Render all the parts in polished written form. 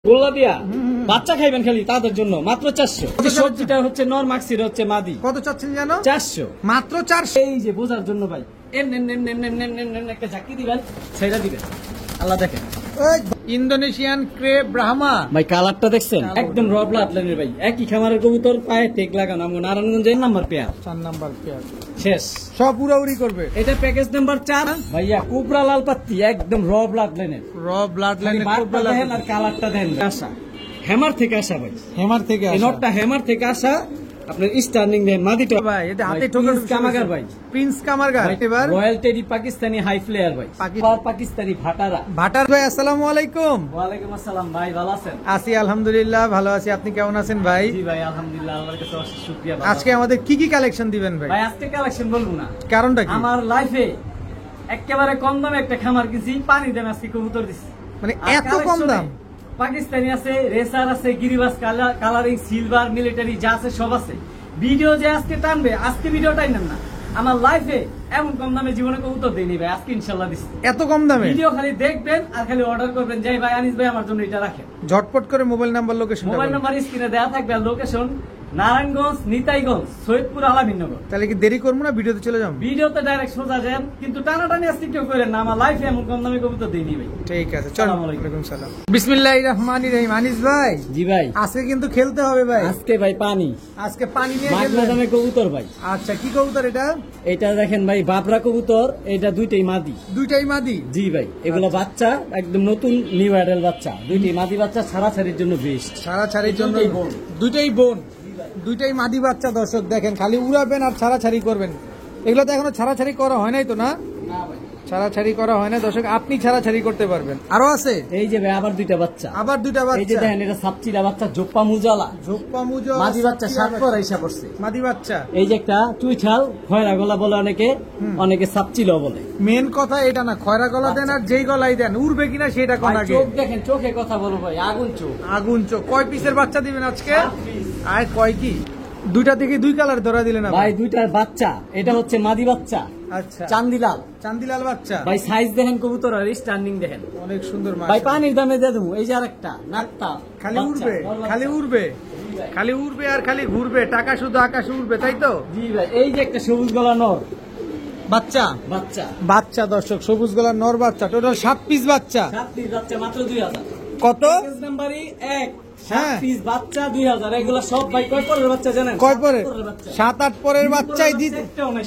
গোল্লা দিয়া বাচ্চা খাইবেন খালি তাদের জন্য মাত্র 400। সবজিটা হচ্ছে নর মাক্সির হচ্ছে মাদি। কত চাচ্ছেন জানো? 400 মাত্র 400। এই যে বোঝার জন্য ভাই একটা ঝাঁকি দিবেন ছেড়ে দিবেন আল্লাহ দেখেন। ইন্দোনেশিয়ান ক্রেপ ব্রাহ্মা ভাই কালারটা দেখছেন একদম র ব্লাড লাইনের ভাই। একই খামারের কবুতর পায়ে টেক লাগানো আমগো নারায়ণগঞ্জের নাম্বার পেয়ার 4 নাম্বার পেয়ার শেষ সব উড়াউড়ি করবে। এটা প্যাকেজ নাম্বার 4 ভাইয়া কোবরা লাল পাত্তি একদম র ব্লাড লাইনের র ব্লাড লাইনের কোবরা দেখেন আর কালারটা দেন আসা হেমার থেকে আসা ভাই হেমার থেকে এই আসা নটটা হেমার থেকে আসা আপনার স্টার্নিং দেন মাদিটা ভাই এটা হাতে ঠোকা কামাগার ভাই প্রিন্স কামারগার এবার royal teddy Pakistani high flyer ভাই পাকিস্তানি ভাটারা ভাটার ভাই আসসালামু আলাইকুম। ওয়ালাইকুম আসসালাম ভাই ভালো আছেন? আছি আলহামদুলিল্লাহ ভালো আছি, আপনি কেমন আছেন ভাই? জি ভাই আলহামদুলিল্লাহ আল্লাহর কাছে অশেষ শুকরিয়া। আজকে আমাদের কি কি কালেকশন দিবেন ভাই? ভাই আজকে কালেকশন বলবো না, কারণটা কি? আমার লাইফে একেবারে কম দামে একটা খামার কিনছি, পানি দেন আজকে কবুতর দিছি। মানে এত কম দাম? পাকিস্তানি আছে, রেসার আছে, গিরিবাস কালারিং, সিলভার, মিলিটারি যা আছে সব আছে। ভিডিও যে আজকে টানবে, আজকে ভিডিওটাই নেন না। আমার লাইফে এমন কম দামে জীবনে কবুতর দেয়নি ভাই, আজকে ইনশাআল্লাহ দিচ্ছি। এত কম দামে ভিডিও খালি দেখবেন আর খালি অর্ডার করবেন, যাই ভাই আনিস ভাই আমার জন্য এটা রাখেন। ঝটপট করে mobile number location mobile number স্ক্রিনে দেওয়া থাকবে, আর লোকেশন নারায়ণগঞ্জ, নিতাইগঞ্জ, সৈয়দপুর, আলামিনগর। তাহলে কি দেরি করবো না, ভিডিওতে চলে যাবো? ভিডিওতে ডাইরেক্ট সোজা যান, কিন্তু টানাটানি আজকে কেউ করেন না। আমার লাইফে এমন কম দামে কবুতর দেয়নি ভাই। ঠিক আছে চলো। ওয়ালাইকুম সালাম। বিসমিল্লাহির রহমানির রহিম। আনিস ভাই জি ভাই আজকে কিন্তু খেলতে হবে ভাই। আজকে ভাই পানি, আজকে পানি নিয়ে মাগনা খেলবেন? দামে কবুতর ভাই। আচ্ছা কি কবুতর এটা? এটা দেখেন ভাই বাবরা কবুতর, এটা দুইটাই মাদি। দুইটাই মাদি? জি ভাই এগুলো বাচ্চা একদম নতুন নিউ অ্যাডাল্ট বাচ্চা, দুইটাই মাদি বাচ্চা, ছাড়াছাড়ির জন্য বেস্ট। ছাড়াছাড়ির জন্য দুইটাই বোন। দুইটাই বোন, দুইটাই মাদি বাচ্চা। দর্শক দেখেন, খালি উড়াবেন আর ছাড়াছাড়ি করবেন। এগুলো তো এখনো ছাড়াছাড়ি করা হয় নাই তো না? না ভাই ছাড়াছাড়ি করা হয় না দর্শক, আপনি ছাড়াছাড়ি করতে পারবেন। আরো আছে? এই যে ভাই আবার দুইটা বাচ্চা, আবার দুইটা এই যে বাচ্চা। দেখেন এটা সাপচিরা বাচ্চা, জোপ্পা মুজালা, ঝোপ্পা মুজো মাদি বাচ্চা 7 পর আইসা পড়ছে। মাদি বাচ্চা। এই যে একটা চুইঠাল খয়রা গলা বলে অনেকে, অনেকে সাপচিলা বলে। মেন কথা এটা না, খয়রা গলা দেন আর যেই গলাই দেন উড়বে কিনা সেটা কোন ভাই আগে? চোখ দেখেন, চোখে কথা বলো ভাই, আগুন চোখ। আগুন চোখ। কয় পিসের বাচ্চা দিবেন আজকে? 7 piece। আর কয় কি? দুইটা থেকে দুই কালার ধরা দিলেন ভাই দুইটার বাচ্চা, এটা হচ্ছে মাদি বাচ্চা আচ্ছা চান্দিলাল। চান্দিলাল বাচ্চা। ভাই সাইজ দেখেন কবুতর আর স্ট্যান্ডিং দেখেন অনেক সুন্দর ভাই। মাশাআল্লাহ। পানির দামে দিয়ে দেবো। এই যে আরেকটা নাকটা খালি উড়বে, খালি উড়বে, খালি উড়বে আর খালি ঘুরবে, টাকা শুধু আকাশে উড়বে, তাই তো? জি ভাই এই যে একটা সবুজ গলা নর বাচ্চা বাচ্চা, বাচ্চা দর্শক, সবুজ গলার নর বাচ্চা। টোটাল 7 পিস বাচ্চা। 7 পিস বাচ্চা মাত্র 2000। কত? প্যাকেজ নাম্বারই 1। হ্যাঁ। 7 পিস বাচ্চা 2000। এগুলা সব ভাই কয় পরের বাচ্চা জানেন? কয় পরে? 7 পরের বাচ্চা। 7-8 পরের বাচ্চাই দিতে।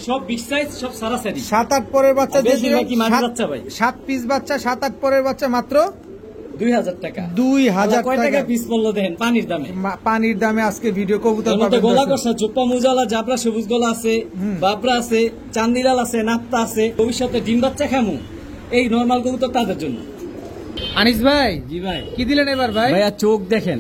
সব বিগ সাইজ, সব সারাসারি। 7-8 পরের বাচ্চা দিয়ে বেশি নাকি মাঝি বাচ্চা ভাই? 7 পিস বাচ্চা, 7-8 পরের বাচ্চা মাত্র 2000 টাকা। 2000 কয় টাকা টাকা পিস পড়লো দেখেন পানির দামে। পানির দামে আজকে ভিডিও কবুতর এর মধ্যে পাবেন গলা দর্শক। কষা, জোপ্পা মুজালা, জাবরা সবুজ গলা আছে, বাবরা আছে, চান্দিলাল আছে, নাপ্তা আছে। ভবিষ্যতে ডিম বাচ্চা খামু, এই নরমাল কবুতর তাদের জন্য। আনিস ভাই জি ভাই কি দিলেন এবার ভাই? ভাইয়া চোখ দেখেন,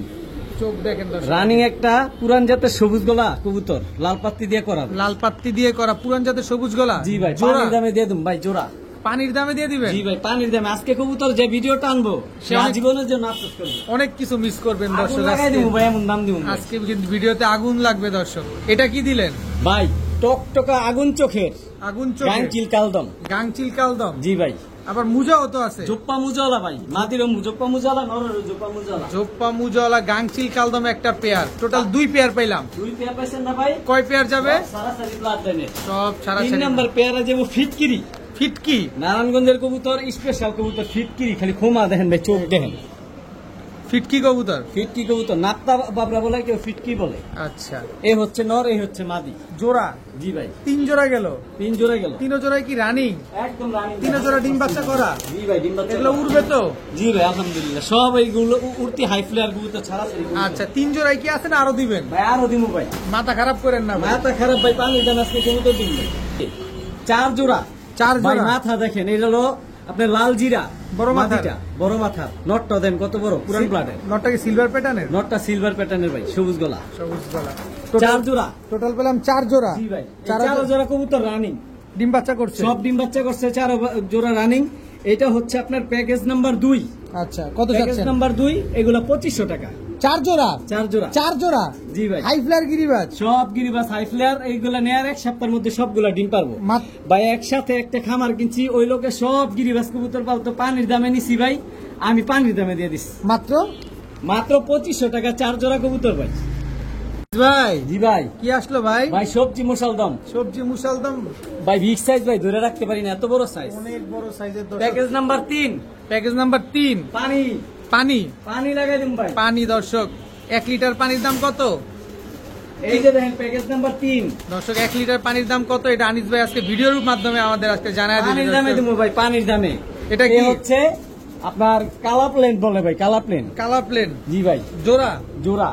চোখ দেখেন দর্শক। রানিং একটা পুরান জাতের সবুজ গলা কবুতর, লাল পাত্তি দিয়ে করা। লাল পাত্তি দিয়ে করা পুরান জাতের সবুজ গলা। জি ভাই জোড়া? পানির দামে দিয়ে দিন ভাই জোড়া। পানির দামে দিয়ে দিবেন? জি ভাই পানির দামে। আজকে কবুতর যে ভিডিও টানবো সে সে অনেক- জীবনের জন্য আফসোস করবে। অনেক কিছু মিস করবেন আগুন দর্শক। লাগাই আজকে দিব ভাই, এমন দাম দিব আজকে কিন্তু ভিডিওতে আগুন লাগবে দর্শক। এটা কি দিলেন ভাই? টকটকা আগুন চোখের আগুন চোখে গাংচিল কালদম। গাংচিল কালদম। জি ভাই আবার মুজাও তো আছে। জোপ্পা মুজালা ভাই, মাদিরও জোপ্পা মুজালা, নরেরও জোপ্পা মুজালা। জোপ্পা মুজাওয়ালা গাংচিল কালদম একটা পেয়ার। টোটাল 2 পেয়ার পাইলাম। 2 পেয়ার পাইছেন না ভাই? কয় পেয়ার যাবে? সারাসারি ব্লাড লাইনের। সব 3 ছাড়াছাড়ি। নাম্বার পেয়ারে যাবো ফিটকিরি। ফিটকি? নারায়ণগঞ্জের কবুতর, স্পেশাল কবুতর ফিটকিরি। খালি খোমা দেখেন ভাই, চোখ দেখেন। ফিটকি কবুতর? ফিটকি কবুতর, নাপ্তা বাবরা বলে, কেউ ফিটকি বলে। আচ্ছা এ হচ্ছে নর, এই হচ্ছে মাদি। জোড়া? জি ভাই 3 জোড়া গেল। 3 জোড়া গেল। 3 জোড়ায় কি রানিং? একদম রানিং। 3 জোড়া ডিম বাচ্চা করা? জি ভাই ডিম বাচ্চা। এগুলো উড়বে তো? জি ভাই আলহামদুলিল্লাহ সব এইগুলো উড়তি হাই ফ্লেয়ার কবুতর ছাড়া। আচ্ছা 3 জোড়ায় কি আছে না আরো দিবেন? ভাই আরো দিমু ভাই, মাথা খারাপ করেন না ভাই। মাথা খারাপ ভাই। পানির দাম আজকে কবুতর দিন ভাই। 4 জোড়া। 4 ভাই জোড়া? মাথা দেখেন, এটা হলো আপনার লাল জিরা, বড় মাথার? মাদিটা, বড় মাথার। নটটা দেন কত বড়, পুরান প্লাটের। নটটা কি সিলভার প্যাটার্নের? নটটা সিলভার প্যাটার্নের ভাই, সবুজ গলা। সবুজ গলা। 4 জোড়া। টোটাল পেলাম 4 জোড়া। জি ভাই 4 4 জোড়া কবুতর রানিং, ডিম বাচ্চা করছে? সব ডিম বাচ্চা করছে। 4 জোড়া রানিং। এটা হচ্ছে আপনার প্যাকেজ নাম্বার 2। আচ্ছা কত প্যাকেজ যাচ্ছে? নাম্বার 2 এগুলা 2500 টাকা। 4 জোড়া? 4 জোড়া। 4 জোড়া? জি ভাই হাই ফ্লার গিরিবাজ? সব গিরিবাস হাই ফ্লেয়ার। এইগুলা নেয়ার 1 সপ্তাহের মধ্যে সবগুলা ডিম পারবো ভাই। একসাথে একটা খামার কিনছি, ওই লোকে সব গিরিবাস কবুতর পালতো। পানির দামে নিছি ভাই, আমি পানির দামে দিয়ে দিচ্ছি মাত্র মাত্র 2500 টাকা 4 জোড়া কবুতর ভাই। ভাই জি ভাই, কি আসলো ভাই? ভাই সবজি মুসালদম, সবজি মুসালদম ভাই বিগ সাইজ ভাই, ধরে রাখতে পারি না, এত বড় সাইজ। অনেক বড় সাইজের প্যাকেজ নাম্বার 3, প্যাকেজ নাম্বার 3 পানি পানি পানি লাগাই দিন ভাই। পানি দর্শক 1 লিটার পানির দাম কত? এই যে দেখেন প্যাকেজ নাম্বার 3, দর্শক 1 লিটার পানির দাম কত এটা আনিস ভাই আজকে ভিডিওর মাধ্যমে আমাদের আজকে জানায় দিবেন। পানির দামে দিব ভাই, পানির দামে। এটা এটা কি? কি হচ্ছে আপনার কালা প্লেন বলে ভাই, কালা প্লেন। কালা প্লেন জি ভাই, জোড়া, জোড়া।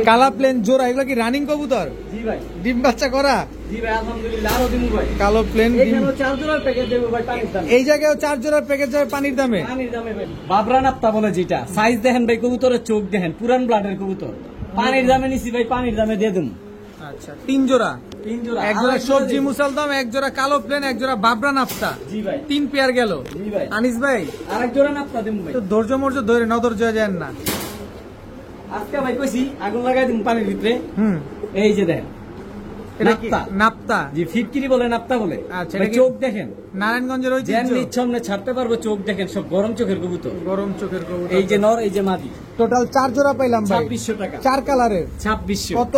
কালা প্লেন জোড়া, এগুলো কি রানিং কবুতর? জি ভাই, ডিম বাচ্চা করা? জি ভাই, আলহামদুলিল্লাহ। আরো দিমু ভাই, কালো প্লেন ডিম। এখানেও 4 জোড়ার প্যাকেজ দেব ভাই পানির দামে। এই জায়গায় 4 জোড়ার প্যাকেজ যাবে পানির দামে। পানির দামে ভাই, বাবরা নাপ্তা বলে যেটা, সাইজ দেখেন ভাই, কবুতরের চোখ দেখেন, পুরান ব্লাডের কবুতর। পানির দামে নিছি ভাই, পানির দামে দিয়ে দেবো। আচ্ছা 3 জোড়া, 3 জোড়া, এক জোড়া সবজি মুসালদম, এক জোড়া কালো প্লেন, এক জোড়া বাবরা নাফতা। জি ভাই, 3 পেয়ার গেল। জি ভাই, আনিস ভাই আরেক জোড়া নাপ্তা দেবো ভাই। তো ধৈর্য মর্য ধরে নজর যায় না। আজকে ভাই কইছি আগুন লাগাই দিন পানির ভিতরে। এই যে দেখেন, এটা কি নাপ্তা। নাপ্তা? জি, ফিটকিরি বলে, নাপ্তা বলে। আচ্ছা, ভাই এটা কি চোখ দেখেন, নারায়ণগঞ্জের ঐতিহ্য? যেমনি ইচ্ছা অমনি ছাড়তে পারবো, চোখ দেখেন, সব গরম চোখের কবুতর। গরম চোখের কবুতর। এই যে নর, এই যে মাদি। টোটাল 4 জোড়া পাইলাম ভাই, 2600 টাকা, 4 কালারের। 2600। কত?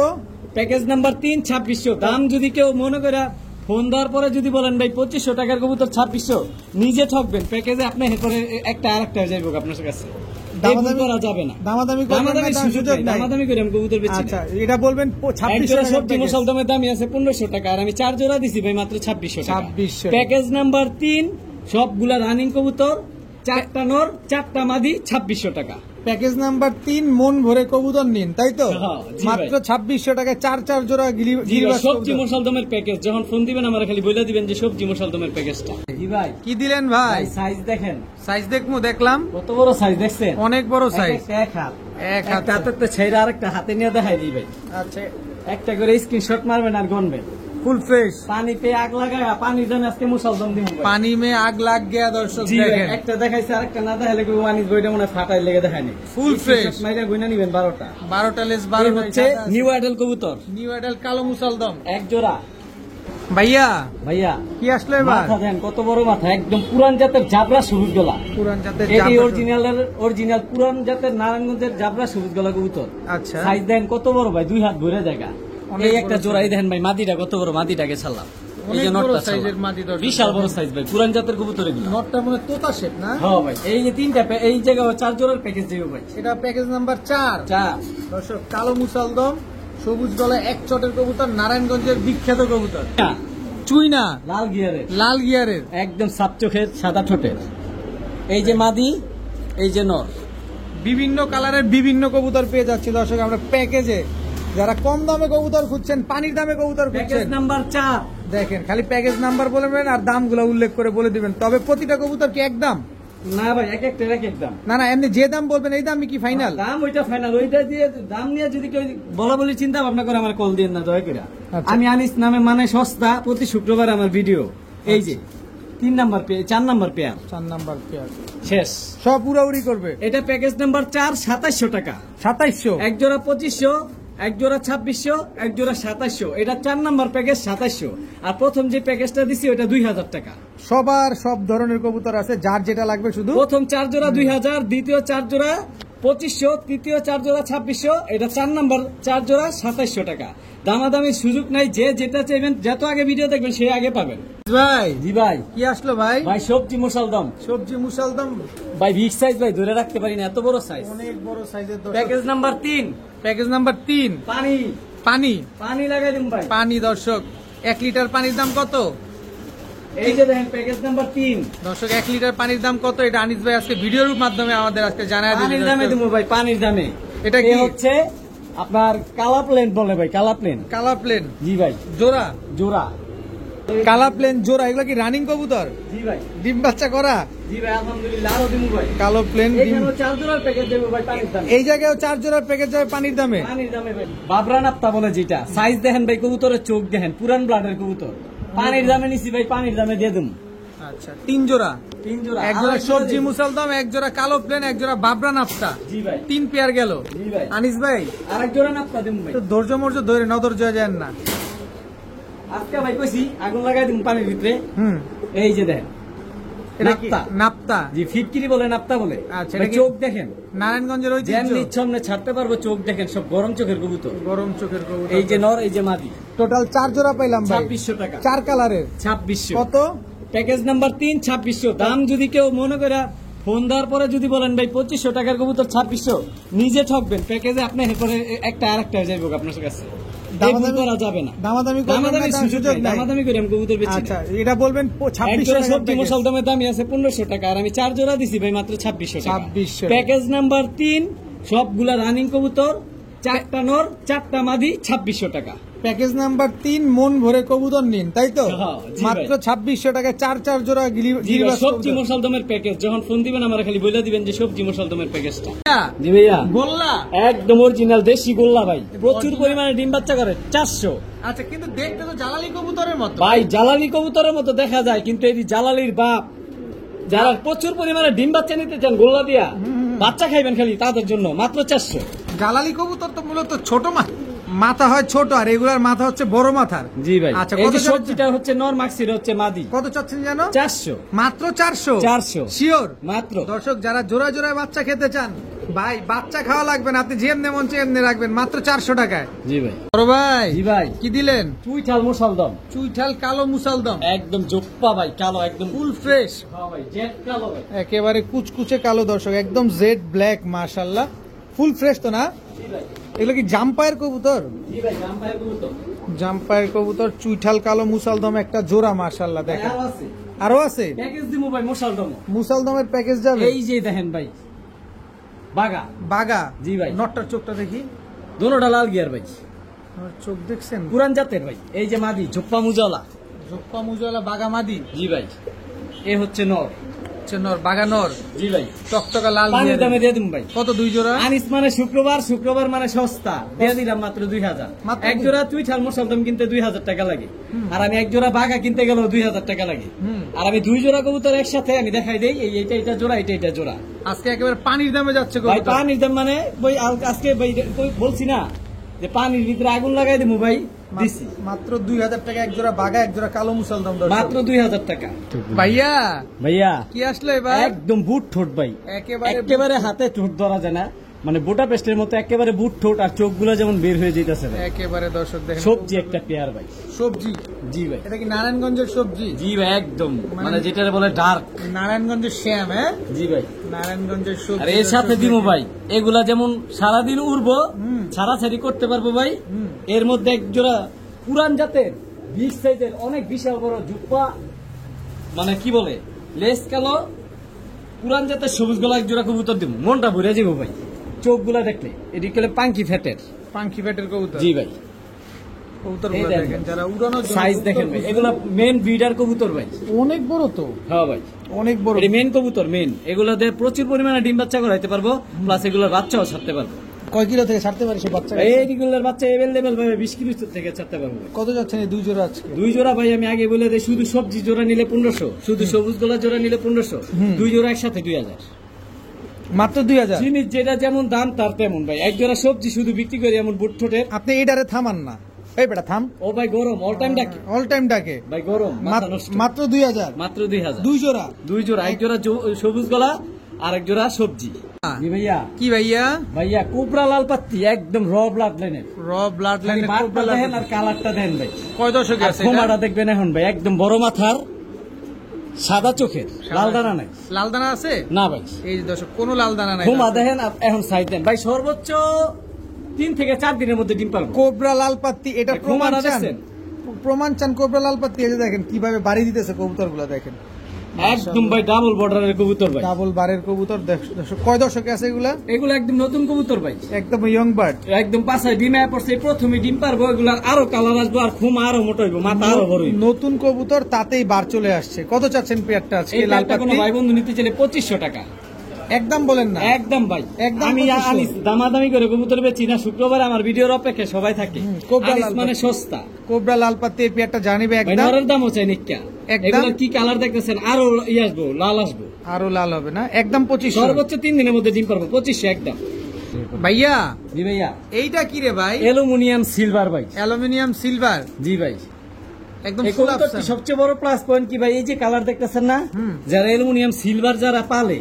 Package number 3, 2600। দাম যদি কেউ মনে করে ফোন দেওয়ার পরে যদি বলেন ভাই 2500 টাকার কবুতর 2600, নিজে ঠকবেন। প্যাকেজে আপনি এরপরে একটা আরেকটা যাইব আপনার কাছে, দামাদামি করা যাবে না। দামাদামি করবেন না, দাম সুযোগ নাই। দামাদামি করে আমি কবুতর বেচি। আচ্ছা এটা বলবেন এক 2600 জোড়া টাকা সবজি মুসালদমের দামই আছে 1500 টাকা, আর আমি 4 জোড়া দিছি ভাই মাত্র 2600 টাকা। 2600। প্যাকেজ নাম্বার 3, সবগুলা রানিং কবুতর, 4টা নর 4টা মাদি, 2600 টাকা। প্যাকেজ নাম্বার 3 মন ভরে কবুতর নিন, তাই তো? হ্যাঁ, জি মাত্র ভাই। 2600 টাকায় 4 জোড়া জি ভাই, গিরিবাস সবজি কবুতর। মুসালদমের প্যাকেজ। যখন ফোন দিবেন আমার খালি বলে দিবেন যে সবজি মুসালদমের প্যাকেজটা। জি ভাই, কি দিলেন ভাই? ভাই সাইজ দেখেন, সাইজ দেখমু, দেখলাম কত বড় সাইজ দেখছেন? অনেক বড় সাইজ। এক হাত, এক হাত। একটা হাতে তো ছেড়ে আরেকটা হাতে নিয়ে দেখাই দিই ভাই। আচ্ছা একটা করে স্ক্রিনশট মারবেন আর গনবেন। Full fresh. পানি পেয়ে আগ লাগায় পানির দামে আজকে মুসালদম দিব ভাই। পানি মে আগ লাগ গিয়া দর্শক জি ভাই, দেখেন। একটা দেখাইছে আরেকটা না দেখাইলে কেউ মানিস বইটা মনে হয় ফাটাই লেগে দেখায়নি। Full fresh। মাইরা গুইনা নিবেন 12টা। 12টা লেস এই 12 হচ্ছে নিউ আইডল কবুতর, নিউ আইডল কালো মুসালদম। এক জোড়া। ভাইয়া ভাইয়া কি আসলো এবার? মাথা দেন, কত বড় মাথা, একদম পুরান জাতের জাবরা সবুজ গলা। পুরান জাতের এটি জাবরা। অরিজিনাল পুরান জাতের নারায়ণগঞ্জের জাবরা সবুজ গলা কবুতর। আচ্ছা সাইজ দেন কত বড় ভাই, 2 হাত ভরে জায়গা। অনেক এই বড় একটা size। জোড়াই দেখেন ভাই, মাদিটা কত বড়, মাদিটাকে ছাড়লাম। এই অনেক যে বড় নটটা সাইজের ছাড়লাম। মাদি দর্শক। বিশাল বড় সাইজ ভাই, পুরান জাতের কবুতর এগুলো। নটটা মনে হয় তোতা শেপ না? হ্যাঁ ভাই, এই যে 3টা এই জায়গায় 4 জোড়ার প্যাকেজ দিব ভাই। এটা প্যাকেজ নাম্বার 4। দর্শক কালো মুসালদম সবুজ গলা এক চটের কবুতর, নারায়ণগঞ্জের বিখ্যাত কবুতর। চুইনা লাল গিয়ারের, লাল গিয়ারের, একদম সাপ চোখের, সাদা ঠোঁটের। এই যে মাদি, এই যে নর। বিভিন্ন কালারের বিভিন্ন কবুতর পেয়ে যাচ্ছি দর্শক আমরা প্যাকেজে। যারা কম দামে কবুতর খুঁজছেন, পানির দামে কবুতর প্যাকেজ খুঁজছেন, নাম্বার 4। দেখেন খালি প্যাকেজ নাম্বার বলবেন আর দামগুলো উল্লেখ করে বলে দিবেন। তবে প্রতিটা কবুতর কি এক দাম? না ভাই, এক একটা এক এক দাম। না না, এমনি যে দাম বলবেন এই দামই কি ফাইনাল? দাম ওইটা ফাইনাল, ওইটা দিয়ে দাম নিয়ে যদি কেউ বলা বলি চিন্তা ভাবনা করে আমার কল দিন না দয়া করে। আচ্ছা। আমি আনিস নামে মানে সস্তা, প্রতি শুক্রবার আমার ভিডিও। এই যে 3 number pair, 4 number pair 4 number pair শেষ, সব উড়াউড়ি করবে। এটা প্যাকেজ নাম্বার 4, 2700 টাকা। 2700। এক জোড়া 2500, এক জোড়া 2600, এক জোড়া 2700। এটা 4 নাম্বার প্যাকেজ 2700। আর প্রথম যে প্যাকেজটা দিছি ওটা 2000 টাকা। সবার সব ধরনের কবুতর আছে, যার যেটা লাগবে শুধু। প্রথম 4 জোড়া 2000, দ্বিতীয় 4 জোড়া 2500, তৃতীয় 4 জোড়া 2600, এটা 4 নাম্বার 4 জোড়া 2700 টাকা। দামাদামি সুযোগ নাই, যে যেটা চাইবেন, যত আগে ভিডিও দেখবেন সে আগে পাবেন। ভাই জি ভাই, কি আসলো ভাই? ভাই সবজি মুসালদম, সবজি মুসালদম, ভাই বিগ সাইজ ভাই, ধরে রাখতে পারি না, এত বড় সাইজ। অনেক বড় সাইজের। প্যাকেজ নাম্বার 3, প্যাকেজ নাম্বার 3 পানি পানি পানি লাগাই দিন ভাই। পানি দর্শক 1 লিটার পানির দাম কত? এই যে দেখেন প্যাকেজ নাম্বার 3, দর্শক 1 লিটার পানির দাম কত এটা আনিস ভাই আজকে ভিডিওর মাধ্যমে আমাদের আজকে জানায় দিবেন। পানির দামে দিব ভাই, পানির দামে। এটা এটা কি? হচ্ছে আপনার কালা প্লেন বলে ভাই, কালা প্লেন। কালা প্লেন জি ভাই, জোড়া, জোড়া। কালা প্লেন জোড়া, এগুলো কি রানিং কবুতর? জি ভাই, ডিম বাচ্চা করা? জি ভাই, আলহামদুলিল্লাহ। আরো দিমু ভাই, কালো প্লেন ডিম। এখানেও 4 জোড়ার প্যাকেজ দেব ভাই পানির দামে। এই জায়গায় 4 জোড়ার প্যাকেজ যাবে পানির দামে। পানির দামে ভাই, বাবরা নাপ্তা বলে যেটা, সাইজ দেখেন ভাই, কবুতরের চোখ দেখেন, পুরান ব্লাডের কবুতর। পানির দামে নিছি ভাই, পানির দামে দিয়ে দেবো। আচ্ছা 3 জোড়া, 3 জোড়া, এক জোড়া সবজি মুসালদম, এক জোড়া কালো প্লেন, এক জোড়া বাবরা নাফতা। জি ভাই, 3 পেয়ার গেল। জি ভাই, আনিস ভাই আরেক জোড়া নাপ্তা দেবো ভাই। তো ধৈর্য মর্য ধরে নজর যায় না। আজকে ভাই কইছি আগুন লাগাই দিন পানির ভিতরে। হুম এই যে দেখেন, এটা কি নাপ্তা। নাপ্তা? জি ফিটকিরি বলে নাপ্তা বলে। আচ্ছা, ভাই, এটা কি- চোখ দেখেন নারায়ণগঞ্জের ঐতিহ্য। যেমনি ইচ্ছা অমনি ছাড়তে পারবো, চোখ দেখেন সব গরম চোখের কবুতর। গরম চোখের কবুতর। এই যে নর, এই যে মাদি। টোটাল 4 জোড়া পাইলাম ভাই, 2600 টাকা। 4 কালারের। 2600 কত? Package number 3 2600। দাম যদি কেউ মনে করে ফোন দেওয়ার পরে যদি বলেন ভাই 2500 টাকার কবুতর 2600, নিজে ঠকবেন। প্যাকেজে আপনি এরপরে একটা আরেকটা যাইব আপনার কাছে। দামাদামি করা যাবে না। দামাদামি করবেন না, দামাদামি তার সুযোগ নাই। দামাদামি করে আমি কবুতর বেচি আচ্ছা, না। এটা বলবেন এক 2600 জোড়া টাকা সবজি মশাল দামের দামই আছে 1500 টাকা, আর আমি 4 জোড়া দিছি ভাই মাত্র 2600 টাকা। 2600 প্যাকেজ নাম্বার 3 সবগুলা রানিং কবুতর, 4টা নর 4টা মাদি, 2600 টাকা। প্যাকেজ নাম্বার 3 মন ভরে কবুতর নিন, তাই তো? হ্যাঁ, জি মাত্র ভাই। 2600 টাকায় 4 জোড়া জি ভাই, গিরিবাস সবজি কবুতর। মশাল দামের প্যাকেজ। যখন ফোন দিবেন আমার খালি বলে দিবেন যে সবজি মশাল দামের প্যাকেজটা। হ্যাঁ, জি ভাইয়া, গোল্লা। একদম অরিজিনাল দেশি গোল্লা ভাই, প্রচুর পরিমাণে ডিম বাচ্চা করে 400। আচ্ছা, কিন্তু দেখতে তো জালালি কবুতরের মতো। ভাই জালালি কবুতরের মতো দেখা যায়, কিন্তু এই জালালির বাপ যারা প্রচুর পরিমাণে ডিম বাচ্চা নিতে চান গোল্লা দিয়া বাচ্চা খাইবেন খালি তাদের জন্য মাত্র 400। জালালি কবুতর তো মূলত ছোট মাথা হয় ছোট, আর এগুলার মাথা হচ্ছে বড় মাথার। জি ভাই, আচ্ছা, এই কত যে যাচ্ছে? সবজিটা হচ্ছে নর, মাক্সির হচ্ছে মাদি। কত চাচ্ছেন জানো? 400। মাত্র 400। 400 শিওর? মাত্র। দর্শক যারা জোড়া জোড়ায় বাচ্চা খেতে চান, ভাই বাচ্চা খাওয়া লাগবে না, আপনি যেমনি মন চেয়ে এমনি রাখবেন, মাত্র 400 টাকায়। জি ভাই। বড় ভাই, জি ভাই, কি দিলেন? চুইঠাল মুসালদম চুইঠাল কালো মুসালদম, একদম জোপ্পা ভাই, কালো একদম। ফুল ফ্রেশ, হ্যাঁ ভাই, জেড কালো ভাই। একেবারে কুচকুচে কালো। দর্শক একদম জেড ব্ল্যাক, মাশাআল্লাহ ফুল ফ্রেশ তো না? জি ভাই, এগুলো কি জাম্পায়ের কবুতর? জি ভাই, জাম্পায়ের কবুতর। জাম্পায়ের কবুতর, চুইঠাল কালো মুসালদম একটা জোড়া, মাশাআল্লাহ। দেখেন আরো আছে আরো আছে। প্যাকেজ দিমু ভাই মুসালদম। মুসালদমের প্যাকেজ যাবে। এই যে দেখেন ভাই বাগা। বাগা। জি ভাই। নটটার চোখটা দেখি। দোনোটা লাল গিয়ার ভাই, আমার চোখ দেখছেন? পুরান জাতের ভাই। এই যে মাদি জোপ্পা মুজালা। জোপ্পা মুজওয়ালা বাগা মাদি। জি ভাই, এ হচ্ছে নর। হচ্ছে নর, বাগা নর, জি ভাই, টকটকা লাল পানির গিয়ারের। দামে দিয়ে দিন ভাই। কত? 2 জোড়া। আনিস মানে শুক্রবার, শুক্রবার মানে সস্তা, দিয়ে দিলাম মাত্র 2000। মাত্র এক জোড়া চুইঠাল মুসালদম কিনতে 2000 টাকা লাগে, আর আমি এক জোড়া বাঘা কিনতে গেলেও 2000 টাকা লাগে। হুম। আর আমি 2 জোড়া কবুতর একসাথে আমি দেখাই দেই, এই এটা জোড়া, এটা জোড়া। আজকে একেবারে পানির দামে যাচ্ছে ভাই কবুতর। পানির দাম মানে ভাই আজকে ভাই বলছি না যে পানির ভিতরে আগুন লাগাই দেবো ভাই, দিছি মাত্র 2000 টাকা এক জোড়া বাগা, এক জোড়া কালো মুসালদম। দর্শক মাত্র 2000 টাকা। ভাইয়া ভাইয়া কি আসলো এবার? একদম বুট ঠোঁট ভাই, একেবারে একেবারে হাতে ঠোঁট ধরা যায় না, মানে বোটা পেস্টের মতো একেবারে বুট ঠোঁট, আর চোখগুলো যেমন বের হয়ে যেতেছে ভাই। একেবারে দর্শক দেখেন, সবজি একটা পেয়ার ভাই। সবজি। জি ভাই, এটা কি নারায়ণগঞ্জের সবজি? জি ভাই, একদম মানে যেটা বলে ডার্ক। নারায়ণগঞ্জের শ্যাম। হ্যাঁ, জি ভাই, নারায়ণগঞ্জের সবজি। আর এর সাথে দর্শক দিমু দেখেন। ভাই এগুলা যেমন সারাদিন উড়বো, হুম। ছাড়াছাড়ি করতে পারবো ভাই। হুম। এর মধ্যে এক জোড়া পুরান জাতের বিগ সাইজের অনেক বিশাল বড় জুপ্পা, মানে কি বলে লেস কালো পুরান জাতের সবুজ গলা এক জোড়া কবুতর দিব, মনটা ভরে যাবো ভাই চোখগুলা দেখলে। এদিকে হলো পাঙ্কি ফ্যাটের। পাঙ্কি পেটের কবুতর। জি ভাই, কবুতর এই দেখেন। দেখেন, যারা উড়ানোর জন্য সাইজ কবুতর দেখেন ভাই, খুঁজছেন। এগুলা মেন ব্রিডার কবুতর ভাই। অনেক বড় তো, হ্যাঁ ভাই, অনেক বড়। এটা মেন কবুতর, মেন। এগুলা দিয়ে প্রচুর পরিমাণে ডিম বাচ্চা করাইতে পারবো, প্লাস এগুলোর বাচ্চাও ছাড়তে পারবো। কয় কিলো থেকে ছাড়তে পারে সে বাচ্চা? এইগুলোর বাচ্চা এভেলেবেল ভাবে 20 কিলো থেকে ছাড়তে পারবো ভাই। কত যাচ্ছেন এই 2 জোড়া আজকে? 2 জোড়া ভাই আমি আগে বলে দেই, শুধু সবজি জোড়া নিলে 1500, শুধু সবুজ গোলা জোড়া নিলে 1500, 2 জোড়া একসাথে 2000। মাত্র 2000। জিনিস যেটা যেমন দাম তার তেমন ভাই। এক জোড়া সবজি শুধু বিক্রি করি এমন বুট ঠোঁটের। আপনি এইটারে থামান না, এই বেটা থাম। ও ভাই গরম, অল টাইম ডাকে অল টাইম ডাকে। ভাই, গরম মাথা নষ্ট। মাত্র 2000। মাত্র 2000। 2 জোড়া। 2 জোড়া, এক জোড়া সবুজ গলা আর এক জোড়া সবজি। জি ভাইয়া, কি ভাইয়া? ভাইয়া কোবরা লাল পাত্তি, একদম র ব্লাড লাইনের। র ব্লাড লাইনের বারটা দেখেন আর কালারটা দেন ভাই। কয় দশকে আর আছে এটা? খোমাটা দেখবেন এখন ভাই, একদম বড় মাথার, সাদা চোখের, লাল দানা নাই। লাল দানা আছে? না ভাই, এই যে দর্শক, কোনো লাল দানা নাই। খোমা দেখেন এখন সাইজ দেন ভাই, সর্বোচ্চ 3 থেকে 4 দিনের মধ্যে ডিম পারবো। কোবরা লাল পাত্তি, এটা ভাই, প্রমাণ খোমাটা চান? দেখছেন? প্রমাণ চান কোবরা লাল পাত্তি? এই যে দেখেন কিভাবে বাড়ি দিতেছে কবুতরগুলো, দেখেন একদম ভাই ডাবল বর্ডারের কবুতর ভাই। ডাবল বারের কবুতর। দর্শক কয় দশকে আছে এগুলা? এগুলো একদম নতুন কবুতর ভাই, একদম ইয়ং বার্ড। একদম পাশায় ডিমে পড়ছে, প্রথমে ডিম পারবো। এগুলার আরো কালার আসবো, আর খোমা আরো মোটা হইব, মাথা আরো বড় হইব। নতুন কবুতর, তাতেই বার চলে আসছে। কত চাচ্ছেন পেয়ারটা আজকে এই লাল লালটা কোনো পাত্তি? ভাই বন্ধু নিতে চাইলে 2500 টাকা। একদম বলেন না। একদম ভাই, একদম আমি 2500 আনিস দামাদামি করে কবুতর বেচি না। শুক্রবার আমার ভিডিওর অপেক্ষায় সবাই থাকে। কোবরা আনিস লাল মানে পাত্তি। সস্তা কোবরা লাল পাত্তি এই পেয়ারটা জানিবে ভাই, একদম। নরের দামও চাই নিকা। একদম। এগুলো কি কালার দেখতেছেন, আরো আসবো, লাল আসবো। আরো লাল হবে না? একদম 2500। সর্বোচ্চ 3 দিনের মধ্যে ডিম পারবো, 2500 একদম। ভাইয়া জি ভাইয়া, এইটা কি রে ভাই? অ্যালুমিনিয়াম সিলভার ভাই। Aluminium silver. জি ভাই, একদম এই full কবুতরটি option। সবচেয়ে বড় প্লাস পয়েন্ট কি ভাই, এই যে কালার দেখতেছেন না, যারা অ্যালুমিনিয়াম সিলভার যারা পালে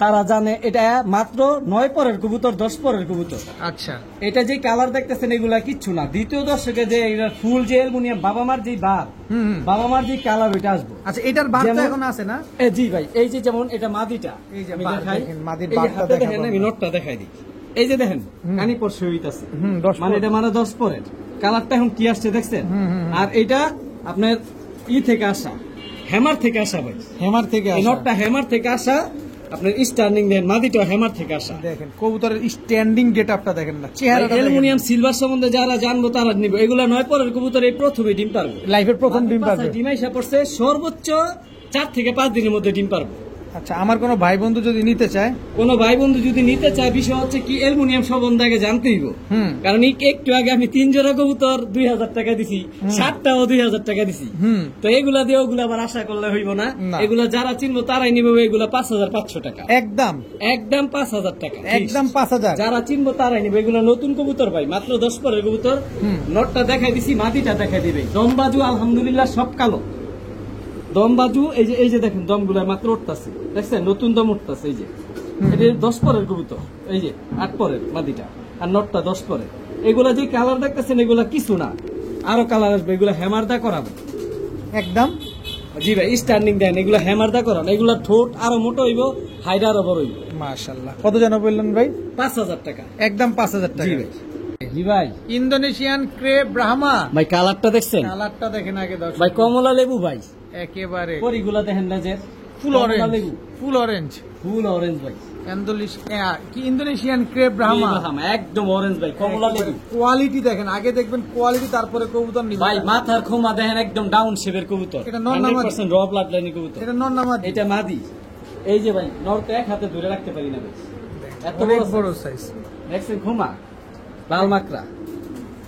তারা জানে এটা মাত্র 9 পরের কবুতর, 10 পরের কবুতর। আচ্ছা, এটা যে কালার দেখতেছেন এগুলা কিচ্ছু না। দ্বিতীয় দর্শকে যে ফুল যে অ্যালুমিনিয়াম বাবা মার যে বাপ, বাবা মার যে কালার ওইটা আসবে। আচ্ছা, এটার বাচ্চা যেমন- এখন আছে না? জি ভাই, এই যে যেমন এটা মাদিটা, এই যে আমি বাঘ দেখাই, দেখেন, মাদির এই যে বাঘটা হাতে দেখাবো দেখেন, আমি আমরা। নটটা দেখাই দিই। এই যে দেখেন কানি পর হইতাছে, 10 মানে পর। এটা মানে 10 পরের কালারটা এখন কি আসছে দেখছেন। আর এটা আপনার থেকে আসা, হ্যামার থেকে আসা ভাই, হেমার থেকে এই আসা। নটটা হ্যামার থেকে আসা, আপনার স্টার্নিং দেন, মাদিটা হ্যামার থেকে আসা। দেখেন কবুতরের স্ট্যান্ডিং গেটআপটা দেখেন না, চেহারাটা অ্যালুমিনিয়াম সিলভার সম্বন্ধে যারা জানবো তারা নিবে। এগুলা 9 পরের কবুতর এই প্রথমে ডিম পারবে, লাইফের প্রথম ডিম পারবে। ডিম আইসা পড়ছে, সর্বোচ্চ 4 থেকে 5 দিনের মধ্যে ডিম পারবে। আচ্ছা, আমার কোনো ভাই বন্ধু যদি নিতে চায়, কোন ভাই বন্ধু যদি নিতে চায়, বিষয় হচ্ছে কি অ্যালুমিনিয়াম সম্বন্ধে আগে জানতেই হবে। কারণ একটু আগে আমি 3 জোড়া কবুতর 2000 টাকা দিছি, 7টাও 2000 টাকা দিছি। তো এগুলা দিয়ে ওগুলা আবার আশা করলে হইব না। না। এগুলা যারা চিনবো তারাই নিবে, এগুলা 5500 টাকা, একদম একদম 5000 টাকা, একদম 5000। যারা চিনবো তারাই নিবে। এগুলা নতুন কবুতর ভাই, মাত্র 10 পরের কবুতর। নটটা দেখাই দিছি, মাটিটা দেখাই দিবে। দমবাজু আলহামদুলিল্লাহ সব কালো দমবাজু। এই যে দেখেন দমগুলা মাত্র উঠতেছে, দেখছেন নতুন দম উঠতেছে। এই যে এটা 10 পরের কবুতর, এই যে 8 পরের মাদিটা, আর নটটা 10 পরের। এগুলা যে কালার দেখতেছেন এগুলা কিছু না, আরো কালার আসবে। এগুলা হ্যামারদা করাবো একদম। জি ভাই, স্ট্যান্ডিং দেন, এগুলা হ্যামারদা করান। এগুলা ঠোঁট আরো মোটো হইব, হাইট আরো বড় হইব। মাশাআল্লাহ। কত জানো বললেন ভাই? 5000 টাকা। একদম 5000 জি টাকা। ভাই, জি ভাই। ইন্দোনেশিয়ান ক্রেপ ব্রাহ্মা, ভাই কালারটা দেখছেন কালারটা দেখেন আগে দর্শক। ভাই, কমলা লেবু ভাই, একেবারে পরিগুলা দেখেন না যে ফুল কমলা অরেঞ্জ, লেবু, ফুল অরেঞ্জ। ফুল অরেঞ্জ ভাই, কি ইন্দোনেশিয়ান ক্রেপ ব্রাহ্মা, একদম অরেঞ্জ ভাই, কমলা লেবু। কোয়ালিটি দেখেন আগে, দেখবেন কোয়ালিটি, তারপরে কবুতর নিবেন। ভাই মাথার খোমা দেখেন একদম ডাউন শেপের কবুতর, এটা নর না মাদি? 100% র ব্লাড লাইনের কবুতর। এটা নর নামাজ, এটা মাদি। এই যে ভাই নরটা এক হাতে ধরে রাখতে পারি না ভাই, এত অনেক বড় বড় size। সাইজ। দেখছেন খোমা, লাল মাকড়া,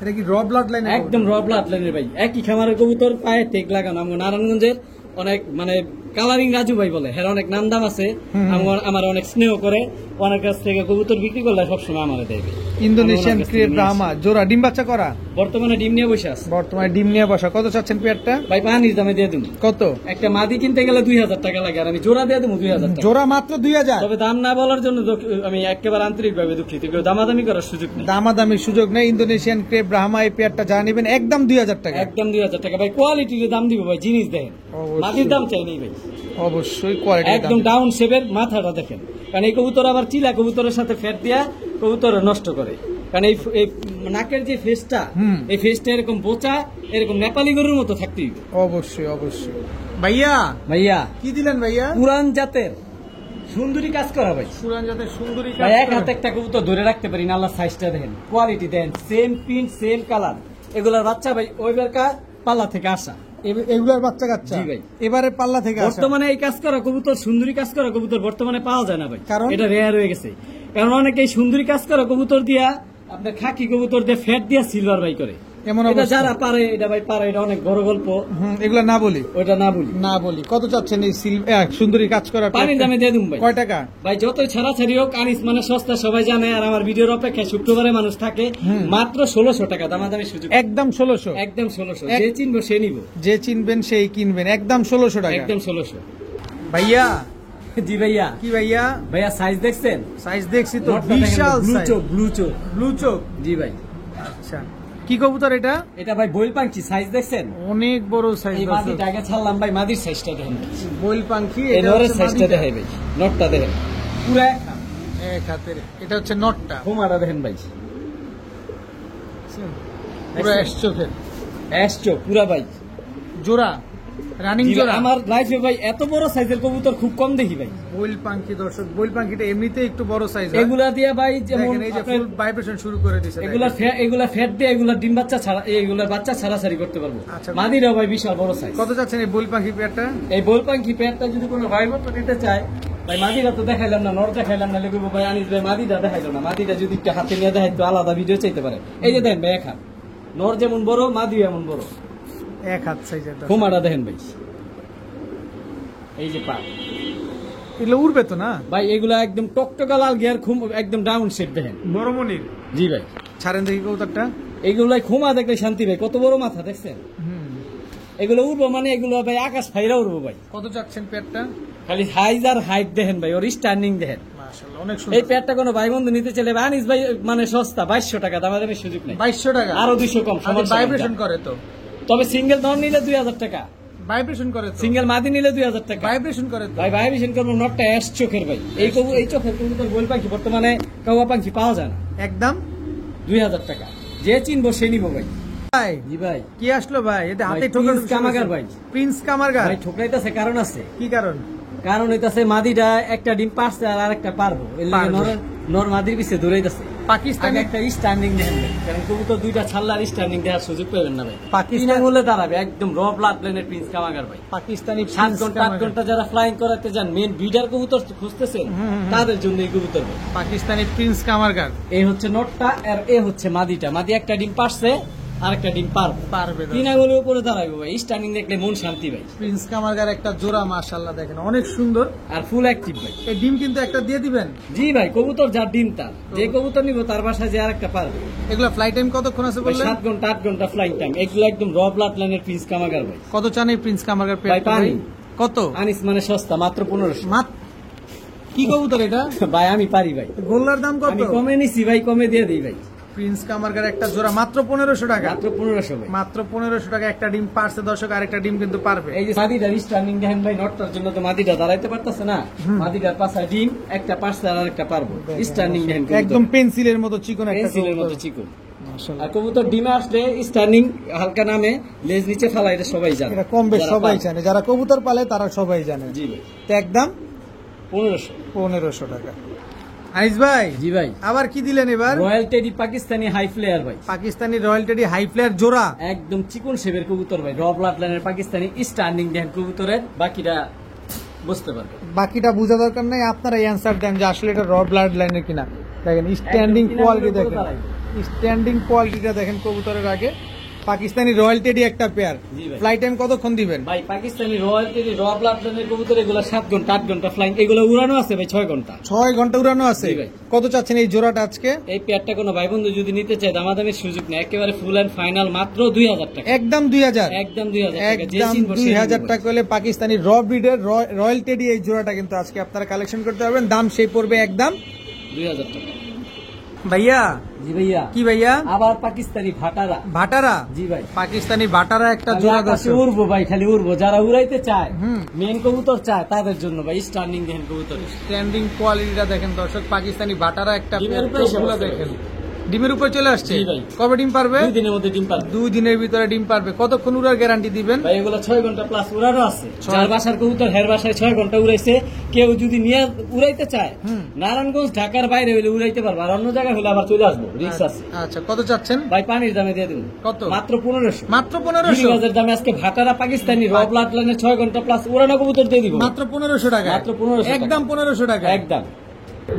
এটা কি র ব্লাড লাইন? একদম র ব্লাড লাইনের ভাই। একই খামারের কবুতর, পায়ে টেক লাগানো। আমার নারায়ণগঞ্জের অনেক মানে কালারিং রাজু ভাই বলে, হ্যাঁ অনেক নাম দাম আছে, আমার অনেক স্নেহ করে, অনেক কাছ থেকে কবুতর বিক্রি করলে সবসময় আমার দেবে। ইন্দোনেশিয়ান ক্রেপ ব্রাহ্মা জোড়া ডিম বাচ্চা করা, বর্তমানে ডিম নিয়ে বসে আছে বর্তমানে ডিম নিয়ে বসা। কত চাচ্ছেন পেয়ারটা? ভাই, পানির দামে দিয়ে দিন। কত? একটা মাদি কিনতে গেলে 2000 টাকা লাগে, আর আমি জোড়া দিয়ে দেবো 2000 টাকা। জোড়া মাত্র 2000। তবে দাম না বলার জন্য আমি একেবারে আন্তরিক ভাবে দুঃখিত, কেউ দামাদামি করার সুযোগ নেই। দামাদামির সুযোগ নেই। ইন্দোনেশিয়ান ক্রেপ ব্রাহ্মা এই পেয়ারটা যা নেবেন একদম 2000 টাকা। একদম 2000 টাকা ভাই। কোয়ালিটির দাম দিব ভাই, জিনিস দেখেন, অবশ্যই। মাটির দাম চাই নেই ভাই। অবশ্যই কোয়ালিটি একদম ডাউন শেপের মাথাটা দেখেন, কারণ এই কবুতর আবার চিলা কবুতরের সাথে ফ্যাট দিয়া কবুতর নষ্ট করে। কারণ এই নাকের যে ফেসটা, এই ফেসটা এরকম বোচা, এরকম নেপালি গরুর মতো থাকতেই। অবশ্যই অবশ্যই। ভাইয়া ভাইয়া কি দিলেন ভাইয়া? পুরান জাতের সুন্দরী কাজ করা ভাই। পুরান জাতের সুন্দরী ভাই এক হাতে একটা কবুতর ধরে রাখতে পারি না, আল্লাহ সাইজটা দেখেন, কোয়ালিটি দেন, সেম প্রিন্ট সেম কালার। এগুলার বাচ্চা ভাই ওইবারকার পাল্লা থেকে আসা, এগুলার বাচ্চা কাচ্চা জি ভাই। এবারে পাল্লা থেকে আসা। বর্তমানে এই কাজ করা কবুতর, সুন্দরী কাজ করা কবুতর বর্তমানে পাওয়া যায় না ভাই, কারণ? এটা রেয়ার হয়ে গেছে। কারণ অনেকে এই সুন্দরী কাজ করা কবুতর দিয়া, আপনার খাকি কবুতর দিয়ে ফ্যাট দিয়া সিলভার বাই করে। এমন এটা অবস্থা। যারা পারে, এটা ভাই পারে, এটা অনেক বড় গল্প, এগুলা না বলি, ওইটা না বলি। না বলি। কত চাচ্ছেন এই সুন্দরী কাজ করা? পানির দামে দিয়ে দিন ভাই। কয় টাকা? ভাই যতই ছাড়াছাড়ি হোক, আনিস মানে সস্তা সবাই জানে, আর আমার ভিডিওর অপেক্ষায় শুক্রবারে মানুষ থাকে। মাত্র 1600 টাকা দামাদামি সুযোগ, একদম 1600। একদম 1600। যে চিনবো সে নিব, যে চিনবেন সেই কিনবেন, একদম 1600 টাকা। একদম 1600। ভাইয়া জি ভাইয়া। কি ভাইয়া? ভাইয়া সাইজ দেখছেন? সাইজ দেখছি তো, নটটা দেখেন, বিশাল ব্লু সাইজ। চোখ, ব্লু চোখ। ব্লু চোখ। জি ভাই। আচ্ছা, কি কবুতর এটা? এটা ভাই বইল পাখি, সাইজ দেখছেন? অনেক বড় সাইজ। এই মাদিটা আগে ছাড়লাম ভাই, মাদির সাইজটা দেখেন, বইল পাখি। এই এটা নরের হচ্ছে সাইজটা মাদিটা। দেখাই ভাই, নটটা দেখেন পুরো এক হাতের। এটা হচ্ছে নটটা, হোমাটা দেখেন ভাই, পুরো এস চোখের অ্যাশচো পুরা ভাই। জোড়া, রানিং জি ভাই, জোড়া। আমার লাইফে ভাই এত বড় সাইজের কবুতর খুব কম দেখি ভাই। বইল পাখি দর্শক, বইল পাখিটা এমনিতে একটু বড় সাইজ। এগুলা দিয়ে ভাই যেমন দেখেন এই যে আপনার ফুল ভাইব্রেশন শুরু করে দিয়েছে। এগুলা ফ্যাট দিয়ে এগুলা ডিম বাচ্চা ছাড়া, এগুলার বাচ্চা ছাড়াছাড়ি করতে পারবো। আচ্ছা। মাদিরা ভাই বিশাল বড় সাইজ। কত যাচ্ছেন এই বইল পাখি পেয়ারটা? এই বল পাখি পেয়ারটা যদি কোনো ভাই মতো নিতে চায় ভাই, মাদিরা তো দেখাইলাম না, নর দেখাইলাম না, লেগে ভাই আনিস ভাই মাদিরা দেখাইলো না। মাদিরা যদি একটা হাতে নিয়ে দেখাই তো আলাদা ভিডিও চাইতে পারে। এই যে দেখেন ভাই, এক হাত, নর যেমন বড় মাদি এমন বড়। এক হাত সাইজের। খোমাটা দেখেন ভাই, এই যে পা, এগুলো উড়বে তো না ভাই? এগুলা একদম টকটকা লাল গিয়ার, একদম ডাউন শেপ দেখেন। বড় মনির। জি ভাই, ছাড়েন দেখি কবুতরটা। এইগুলাই খোমা দেখলে শান্তি ভাই, কত বড় মাথা দেখছেন? এগুলো উড়বো মানে এগুলো ভাই আকাশ ফাইরা উড়বো ভাই। কত চাচ্ছেন পেয়ারটা? খালি হাইজ আর হাইট দেখেন ভাই, ওর স্ট্যান্ডিং দেখেন। মাশাআল্লাহ, অনেক এই সুন্দর। প্যাডটা কোনো ভাই বন্ধু নিতে চাইলে আনিস ভাই মানে সস্তা 2200 টাকা, দামাদামি সুযোগ নেই। 2200 টাকা, আরো 200 কম, সমস্যা নেই। ভাইব্রেশন করে তো? তবে সিঙ্গেল নর নিলে 2000 টাকা, ভাইব্রেশন করে তো? সিঙ্গেল মাদি নিলে 2000 টাকা। ভাইব্রেশন করে তো? ভাই ভাইব্রেশন করবো, নটটা অ্যাশ চোখের ভাই। এই কবু এই চোখের কবুতর গোল পাখি বর্তমানে কাওয়া পাখি পাওয়া যায় না। একদম 2000 টাকা, যে চিনবো সে নিবো ভাই। ভাই জি ভাই, কি আসলো ভাই? এতে ভাই, হাতে প্রিন্স কামাগার ভাই। প্রিন্স কামারগার ভাই ঠোকরাইতেছে, কারণ আছে। কি কারণ? কারণ হইতাছে মাদিটা একটা ডিম পারছে আর আরেকটা পারবো, এর লাগে পারবো। নর মাদির পিছে দৌড়াইতেছে। পাকিস্তানি আগে একটা স্ট্যান্ডিং দেখেন ভাই, কারণ কবুতর দুইটা ছাড়লার স্ট্যান্ডিং দেওয়ার সুযোগ পাবেন না ভাই। পাকিস্তান- তিন আঙুলে দাঁড়াবে, একদম র ব্লাড লাইনের প্রিন্স কামাগার ভাই। পাকিস্তানি 7 প্রিন্স ঘন্টা 8 কামারগার। ঘন্টা যারা ফ্লাইং করাতে যান, মেন ব্রিডার কবুতর খুঁজতেছেন, তাদের জন্য এই কবুতর ভাই। পাকিস্তানি প্রিন্স কামারগার এই হচ্ছে নটটা আর এ হচ্ছে মাদিটা। মাদি একটা ডিম পারছে আর একটা ডিম পারবে। পারবে না। তিন আঙুলের উপরে দাঁড়াইবো ভাই, স্ট্যান্ডিং দেখলে মন শান্তি ভাই। প্রিন্স কামারগার একটা জোড়া, মাশাআল্লাহ দেখেন অনেক সুন্দর। আর ফুল অ্যাক্টিভ ভাই। এই ডিম কিন্তু একটা দিয়ে দিবেন? জি ভাই, কবুতর যার ডিম তার, যে কবুতর নিব তার বাসায় যে আরেকটা পারবে। এগুলো ফ্লাইট টাইম কতক্ষণ আছে বললেন? 7 ঘন্টা 8 ঘন্টা ফ্লাইং টাইম। এগুলো একদম র ব্লাড লাইনের প্রিন্স কামাগার ভাই। কত চান এই প্রিন্স কামারগার ভাই পেয়ারটা? পানি। কত? আনিস মানে সস্তা, মাত্র 1500। মাত কি কবুতর এটা? ভাই আমি পারি ভাই, গোল্লার দাম কত? আমি কমে নিছি ভাই, কমে দিয়ে দিই ভাই। প্রিন্স কামারগার একটা জোড়া মাত্র 1500 টাকা। মাত্র 1500 ভাই। মাত্র 1500 টাকা একটা ডিম পারছে দর্শক, আরেকটা ডিম কিন্তু পারবে। এই যে মাদিটার স্ট্যান্ডিং দেখেন ভাই, নটটার জন্য তো মাদিটা দাঁড়াইতে পারতেছে না। মাদিটার পাশে ডিম একটা পারছে আর আরেকটা পারবো। স্ট্যান্ডিং দেখেন একদম পেন্সিলের মতো চিকন একটা পেন্সিলের মতো কবুতর। চিকন। মাশাআল্লাহ। আর কবুতর ডিমে আসলে স্ট্যান্ডিং হালকা নামে, লেজ নিচে ফালা, এটা সবাই জানে। এটা কম বেশ যারা সবাই পালে। জানে, যারা কবুতর পালে তারা সবাই জানে। জি ভাই, তো একদম 1500। 1500 টাকা। আইস ভাই, জি ভাই, আবার কি দিলেন এবার? Royal teddy Pakistani high flyer ভাই। Pakistani royal teddy high flyer জোড়া। একদম চিকন শেপের কবুতর ভাই, র ব্লাড লাইনের পাকিস্তানি স্ট্যান্ডিং দেখেন কবুতরের, বাকিটা বুঝতে পারবে। বাকিটা বোঝা দরকার নাই, আপনারা অ্যান্সার দেন যে আসলে এটা র ব্লাড লাইনের কিনা। দেখেন স্ট্যান্ডিং কিনা কোয়ালিটি বলে দেখেন, দাঁড়ায়। স্ট্যান্ডিং কোয়ালিটিটা দেখেন কবুতরের আগে। পাকিস্তানি রয়্যাল টেডি একটা পেয়ার, জি ভাই। ফ্লাইট টাইম কতক্ষণ দিবেন? ভাই পাকিস্তানি রয়্যাল টেডি র ব্লাড লাইনের কবুতর, এগুলো 7 ঘন্টা 8 ঘন্টা ফ্লাইং, এগুলো উড়ানো আছে ভাই 6 ঘন্টা। 6 ঘন্টা উড়ানো আছে। জি ভাই। কত চাচ্ছেন এই জোড়াটা আজকে? এই পেয়ারটা কোনো ভাই বন্ধু যদি নিতে চায়, দামাদামির সুযোগ নেই, একেবারে ফুল এন্ড ফাইনাল মাত্র 2000 টাকা। একদম 2000। একদম 2000 টাকা, যে একদম চিনবো সে 2000 নিবো টাকা হলে পাকিস্তানি র ব্রিডের রয়্যাল টেডি এই জোড়াটা কিন্তু আজকে আপনারা কালেকশন করতে পারবেন। দাম সেই পড়বে একদম 2000 টাকা। ভাইয়া। জি ভাইয়া, কি ভাইয়া? আবার পাকিস্তানি ভাটারা। ভাটারা। জি ভাই, পাকিস্তানি ভাটারা একটা খালি জোড়া আকাশে দর্শক। উড়বো ভাই, খালি উড়বো। যারা উড়াইতে চায়, হুম। মেন কবুতর চায়, তাদের জন্য ভাই স্ট্যান্ডিং দেখেন কবুতর। স্ট্যান্ডিং কোয়ালিটিটা দেখেন দর্শক, পাকিস্তানি ভাটারা একটা ডিমের পেয়ার, উপরে এসে চোখগুলো বসছে দেখেন। ভাই। ডিমের উপর চলে আসছে। জি ভাই। কবে ডিম পারবে? 2 দিনের মধ্যে ডিম পারবে 2 দিনের ভিতরে ডিম পারবে। কতক্ষণ উড়ার গ্যারান্টি দিবেন? ভাই। এগুলো 6 ঘন্টা প্লাস উড়ানো আছে। যার বাসার কবুতর হের বাসায় 6 ঘন্টা উড়াইছে, কেউ যদি নিয়ে উড়াইতে চায়, নারায়ণগঞ্জ ঢাকার বাইরে হইলে উড়াইতে পারবে, আর অন্য জায়গায় হলে আবার চলে আসবো, রিস্ক আছে। আচ্ছা, কত চাচ্ছেন? ভাই পানির দামে দিয়ে দিন। কত? মাত্র 1500। মাত্র 1500। গিরিবাজের দামে আজকে ভাটারা পাকিস্তানি র ব্লাড লাইনে 6 ঘন্টা প্লাস উড়ানো কবুতর দিয়ে দিব মাত্র 1500 টাকা। মাত্র 1500 টাকা। একদম 1500 টাকা। একদম।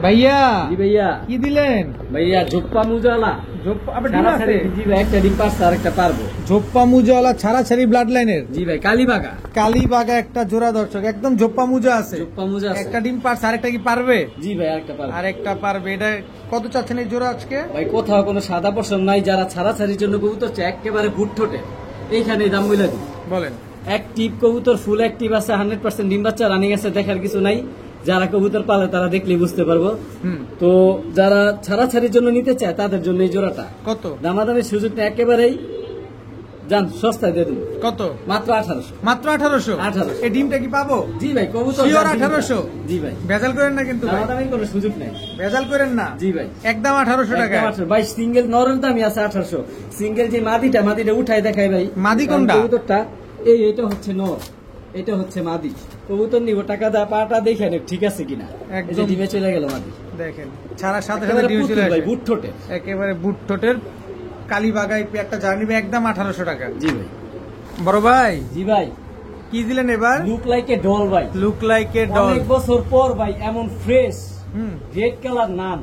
ভাইয়া জি ভাইয়া, কি দিলেন? ভাইয়া ঝোপ্পা মুজালা। আবার ডিম আছে? জি ভাই, একটা ডিম পারছে আর একটা পারবো। ঝোপ্পা মুজাওয়ালা ছাড়াছাড়ি ব্লাড লাইনের জি ভাই, কালীবাগা। কালীবাগা একটা জোড়া দর্শক, একদম ঝোপ্পা মুজা আছে। ঝোপ্পা মুজা আছে। একটা ডিম পারছে, আরেকটা কি পারবে? জি ভাই, আরেকটা পারবো। আরেকটা পারবে। এটা কত চাচ্ছেন এই জোড়া আজকে? ভাই কোথাও কোনো সাদা পশম নাই, যারা ছাড়াছাড়ির জন্য কবুতর চায়, একেবারে বুট ঠোঁটে, এইখানে দাম বলে দিই। বলেন। অ্যাক্টিভ কবুতর, ফুল অ্যাক্টিভ আছে, 100% ডিম বাচ্চা রানিং আছে, দেখার কিছু নাই। যারা কবুতর পালে তারা দেখলেই বুঝতে পারবো। তো যারা ছাড়াছাড়ির জন্য নিতে চায়, তাদের জন্য এই জোড়াটা। কত? দামাদামের সুযোগটা একেবারেই জান, সস্তায় দিয়ে দিন। কত? মাত্র 1800। মাত্র 1800। 1800। এই ডিমটা কি পাবো? জি ভাই, কবুতর Sure যার ডিম 1800? তার। জি ভাই, ভেজাল করেন না কিন্তু ভাই। দামাদামের কোনো সুযোগ নাই। ভেজাল করেন না। জি ভাই, একদম 1800 টাকা। একদম 1800। ভাই সিঙ্গেল নরের দামই আছে 1800। সিঙ্গেল যে মাদিটা উঠাই দেখাই ভাই। মাদি কোনটা? কবুতরটা এটা হচ্ছে নর, এটা হচ্ছে মাদি। কবুতর নিব, টাকা দা পাটা দেখে নেব ঠিক আছে কিনা। এই যে একদম। ডিমে চলে গেল মাদি। দেখেন ছাড়ার সাথে সাথে একেবারে ডিম পুতুল চলে ভাই, আসে। বুট ঠোঁটে। একেবারে বুট ঠোঁটের কালীবাগায় একটা জার্নি একদম 1800 টাকা। জি ভাই। বড় ভাই জি ভাই, কি দিলেন এবার? লুক লাইক এ ডল ভাই। Look like a doll. অনেক বছর পর ভাই এমন ফ্রেশ হুম। রেড কালার নান,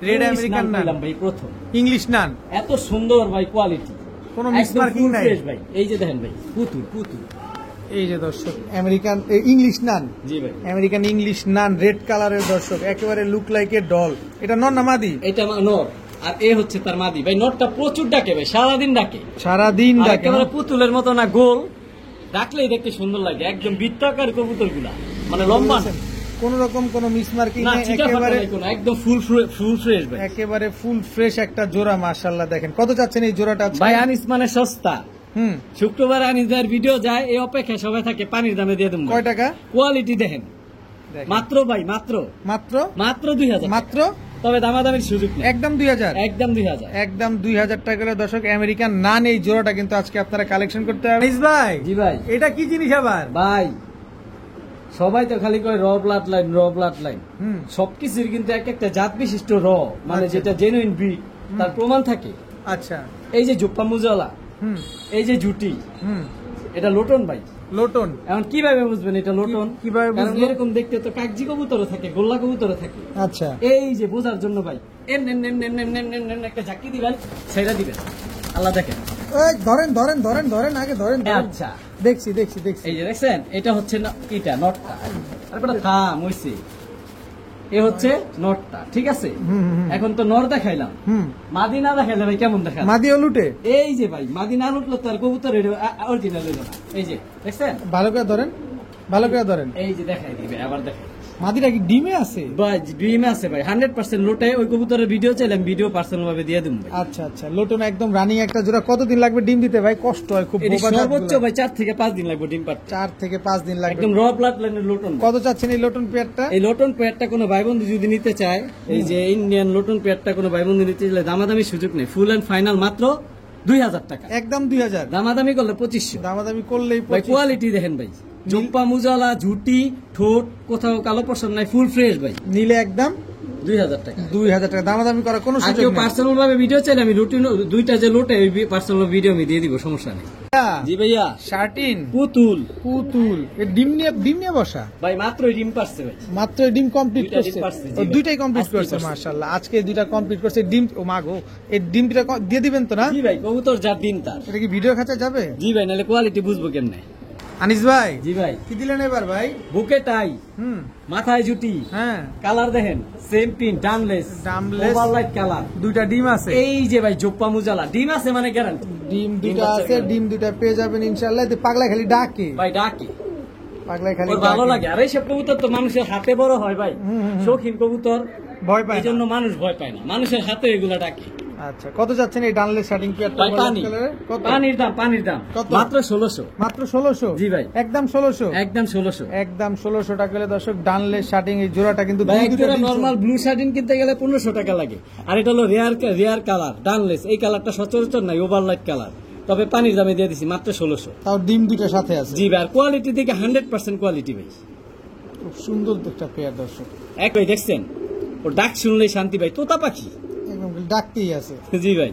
Red English American নান নান। পেলাম ভাই প্রথম। ইংলিশ নান। এত সুন্দর ভাই কোয়ালিটি, কোনো মিসমার্কিং নাই ভাই। এই যে দেখেন ভাই, পুতুল পুতুল। এই যে দর্শক আমেরিকান ইংলিশ নান, জি ভাই, আমেরিকান ইংলিশ নান রেড কালারের দর্শক, একেবারে লুক লাইক এ ডল। এটা নর না মাদি? এটা নর, আর এ হচ্ছে তার মাদি ভাই। নরটা প্রচুর ডাকে ভাই, সারাদিন ডাকে, সারাদিন আর ডাকে। একেবারে পুতুলের মতো না, গোল রাখলেই দেখতে সুন্দর লাগে, একদম বৃত্তাকার কবুতর গুলা, মানে লম্বা না, কোন রকম কোন মিসমার্কিং না, নেই, চিটা ফাটা একেবারে নাই কোনো, একদম ফুল ফ্রেশ ভাই। একেবারে ফুল ফ্রেশ একটা জোড়া মাশাআল্লাহ। দেখেন কত চাচ্ছেন এই জোড়াটা আজকে? ভাই আনিস মানে সস্তা, শুক্রবার আনিস ভাইয়ের ভিডিও যায়, এই অপেক্ষায় সবাই থাকে, পানির দামে দিয়ে দেবো। কয় টাকা? কোয়ালিটি দেখেন, মাত্র ভাই মাত্র মাত্র মাত্র 2000 মাত্র, তবে দামাদামির সুযোগ নেই, একদম 2000, একদম 2000, একদম 2000 টাকা করে দর্শক আমেরিকান নান এই জোড়াটা কিন্তু আজকে আপনারা কালেকশন করতে পারবেন। আনিস ভাই, জি ভাই, এটা কি জিনিস আবার? ভাই সবাই তো খালি কয় র ব্লাড লাইন, সবকিছুর কিন্তু এক একটা জাত বিশিষ্ট র, মানে আচ্ছা। যেটা জেনুইন ব্রিড তার প্রমাণ থাকে। আচ্ছা, এই যে জুপ্পা মুজালা, এই যে জুটি, এটা লোটন ভাই, লোটন। এখন কিভাবে বুঝবেন এটা লোটন? কিভাবে কারণ বুঝবো? এরকম দেখতে তো কাগজি কবুতরও থাকে, গোল্লা কবুতরও থাকে। আচ্ছা, এই যে বোঝার জন্য ভাই একটা ঝাঁকি দিবেন, ছেড়ে দিবেন, আল্লাহ দেখেন। এই ধরেন ধরেন ধরেন ধরেন আগে ধরেন ধরেন। আচ্ছা, দেখছি দেখছি দেখছি। এই যে দেখছেন, এটা হচ্ছে এটা নটটা, তারপরে থাম হইছে, এ হচ্ছে নটটা, ঠিক আছে। এখন তো নর দেখাইলাম, মাদি না দেখাইলে ভাই কেমন দেখায়? মাদিও লুটে। এই যে ভাই মাদি না লুটলো তার কবুতর অরিজিনাল হইল না। এই যে দেখছেন, ভালো করে ধরেন, ভালো করে ধরেন। এই যে দেখাই দিবে, আবার দেখাই। মাদিটা কি ডিমে আছে? ভাই ডিমে আছে ভাই, 100% লোটে। ওই কবুতরের ভিডিও চাইলাম, ভিডিও পার্সোনাল ভাবে দিয়ে দেবো ভাই। আচ্ছা আচ্ছা, লোটন একদম রানিং একটা জোড়া। কতদিন লাগবে ডিম দিতে ভাই? কষ্ট হয় খুব। এটি বোবা সর্বোচ্চ জাতগুলো। ভাই 4 থেকে 5 দিন লাগবে ডিম পাড়তে। 4 থেকে 5 দিন লাগবে। একদম র ব্লাড লাইনের লোটন। কত চাচ্ছেন এই লোটন পেয়ারটা? এই লোটন পেয়ারটা কোনো ভাই বন্ধু যদি নিতে চায়, এই যে ইন্ডিয়ান লোটন পেয়ারটা কোনো ভাই বন্ধু নিতে চাইলে দামাদামি সুযোগ নেই, ফুল এন্ড ফাইনাল মাত্র 2000 টাকা। একদম 2000, দামাদামি করলে 2500। দামাদামি করলেই ভাই কোয়ালিটি দেখেন ভাই, জম্পা মুজালা, ঝুটি, ঠোঁট কোথাও কালো পছন্দ নাই, ফুল ফ্রেশ ভাই। নিলে একদম 2000 টাকা। 2000 টাকা, দামাদামি করার কোনো আর সুযোগ কেউ নেই। পার্সোনাল ভাবে ভিডিও চাইলে আমি রুটিন দুইটা যে লোটে পার্সোনাল ভিডিও আমি দিয়ে দিব, সমস্যা নেই। জি ভাইয়া, শার্টিন পুতুল পুতুল এর ডিম নিয়ে বসা ভাই, মাত্র ডিম পারছে ভাই, মাত্র ডিম কমপ্লিট দুইটা ডিম করছে। পারছে, জি ও ভাই। দুইটাই কমপ্লিট আজকেই করছে পারছে। মাশাআল্লাহ। আজকে দুইটা কমপ্লিট করছে। ডিম, ও মা গো, এই ডিম দুইটা দিয়ে দিবেন তো না? জি ভাই, কবুতর যা দিন তার। এটা কি ভিডিও খাঁচা যাবে? জি ভাই, নাহলে কোয়ালিটি বুঝবো কেমনে। আনিস ভাই, জি ভাই, কি দিলেন এবার ভাই? বুকে টাই, মাথায় জুটি, হ্যাঁ, কালার দেখেন, সেম পিন, ডামলেস, Dameless। ওভারলাইট কালার। দুইটা ডিম আছে। এই যে ভাই জোপ্পা মুজালা, ডিম আছে মানে গ্যারান্টি। ডিম দুইটা বাচ্চা আছে, guarantee। ডিম দুইটা পেয়ে যাবেন ইনশাআল্লাহ। এতে পাগলা খালি ডাকে, ভাই ডাকি, পাগলা খালি ওর ভালো ডাকে। লাগে। আর এইসব কবুতর তো মানুষের হাতে বড় হয় ভাই, শৌখিন কবুতর, ভয় পায় এই জন্য মানুষ ভয় পায় না, মানুষের হাতে এগুলা ডাকে। আচ্ছা, কত যাচ্ছেন এই ডানলেস শার্টিং পেয়ারটা? ভাই পানি, কত? পানির দাম কত? মাত্র 1600। মাত্র 1600? জি ভাই, একদম 1600, একদম 1600। একদম 1600 টাকা হলে দর্শক ডানলেস শার্টিং এই জোড়াটা কিন্তু ভাই দুই দুটো ডিম নরমাল ব্লু শার্টিন কিনতে গেলে 1500 টাকা লাগে, আর এটা হলো রেয়ার কালার ডানলেস। এই কালারটা সচরাচর নাই, ওভারলাইট কালার, তবে পানির দামে দিয়ে দিছি মাত্র 1600। তাও ডিম দুইটা সাথে আছে। জি ভাই, আর কোয়ালিটি দিকে 100% কোয়ালিটি ভাই, খুব সুন্দর একটা পেয়ার দর্শক। এক ভাই দেখছেন, ওর ডাক শুনলেই শান্তি ভাই, তোতা পাখি। একদম ডাকতেই আছে। জি ভাই।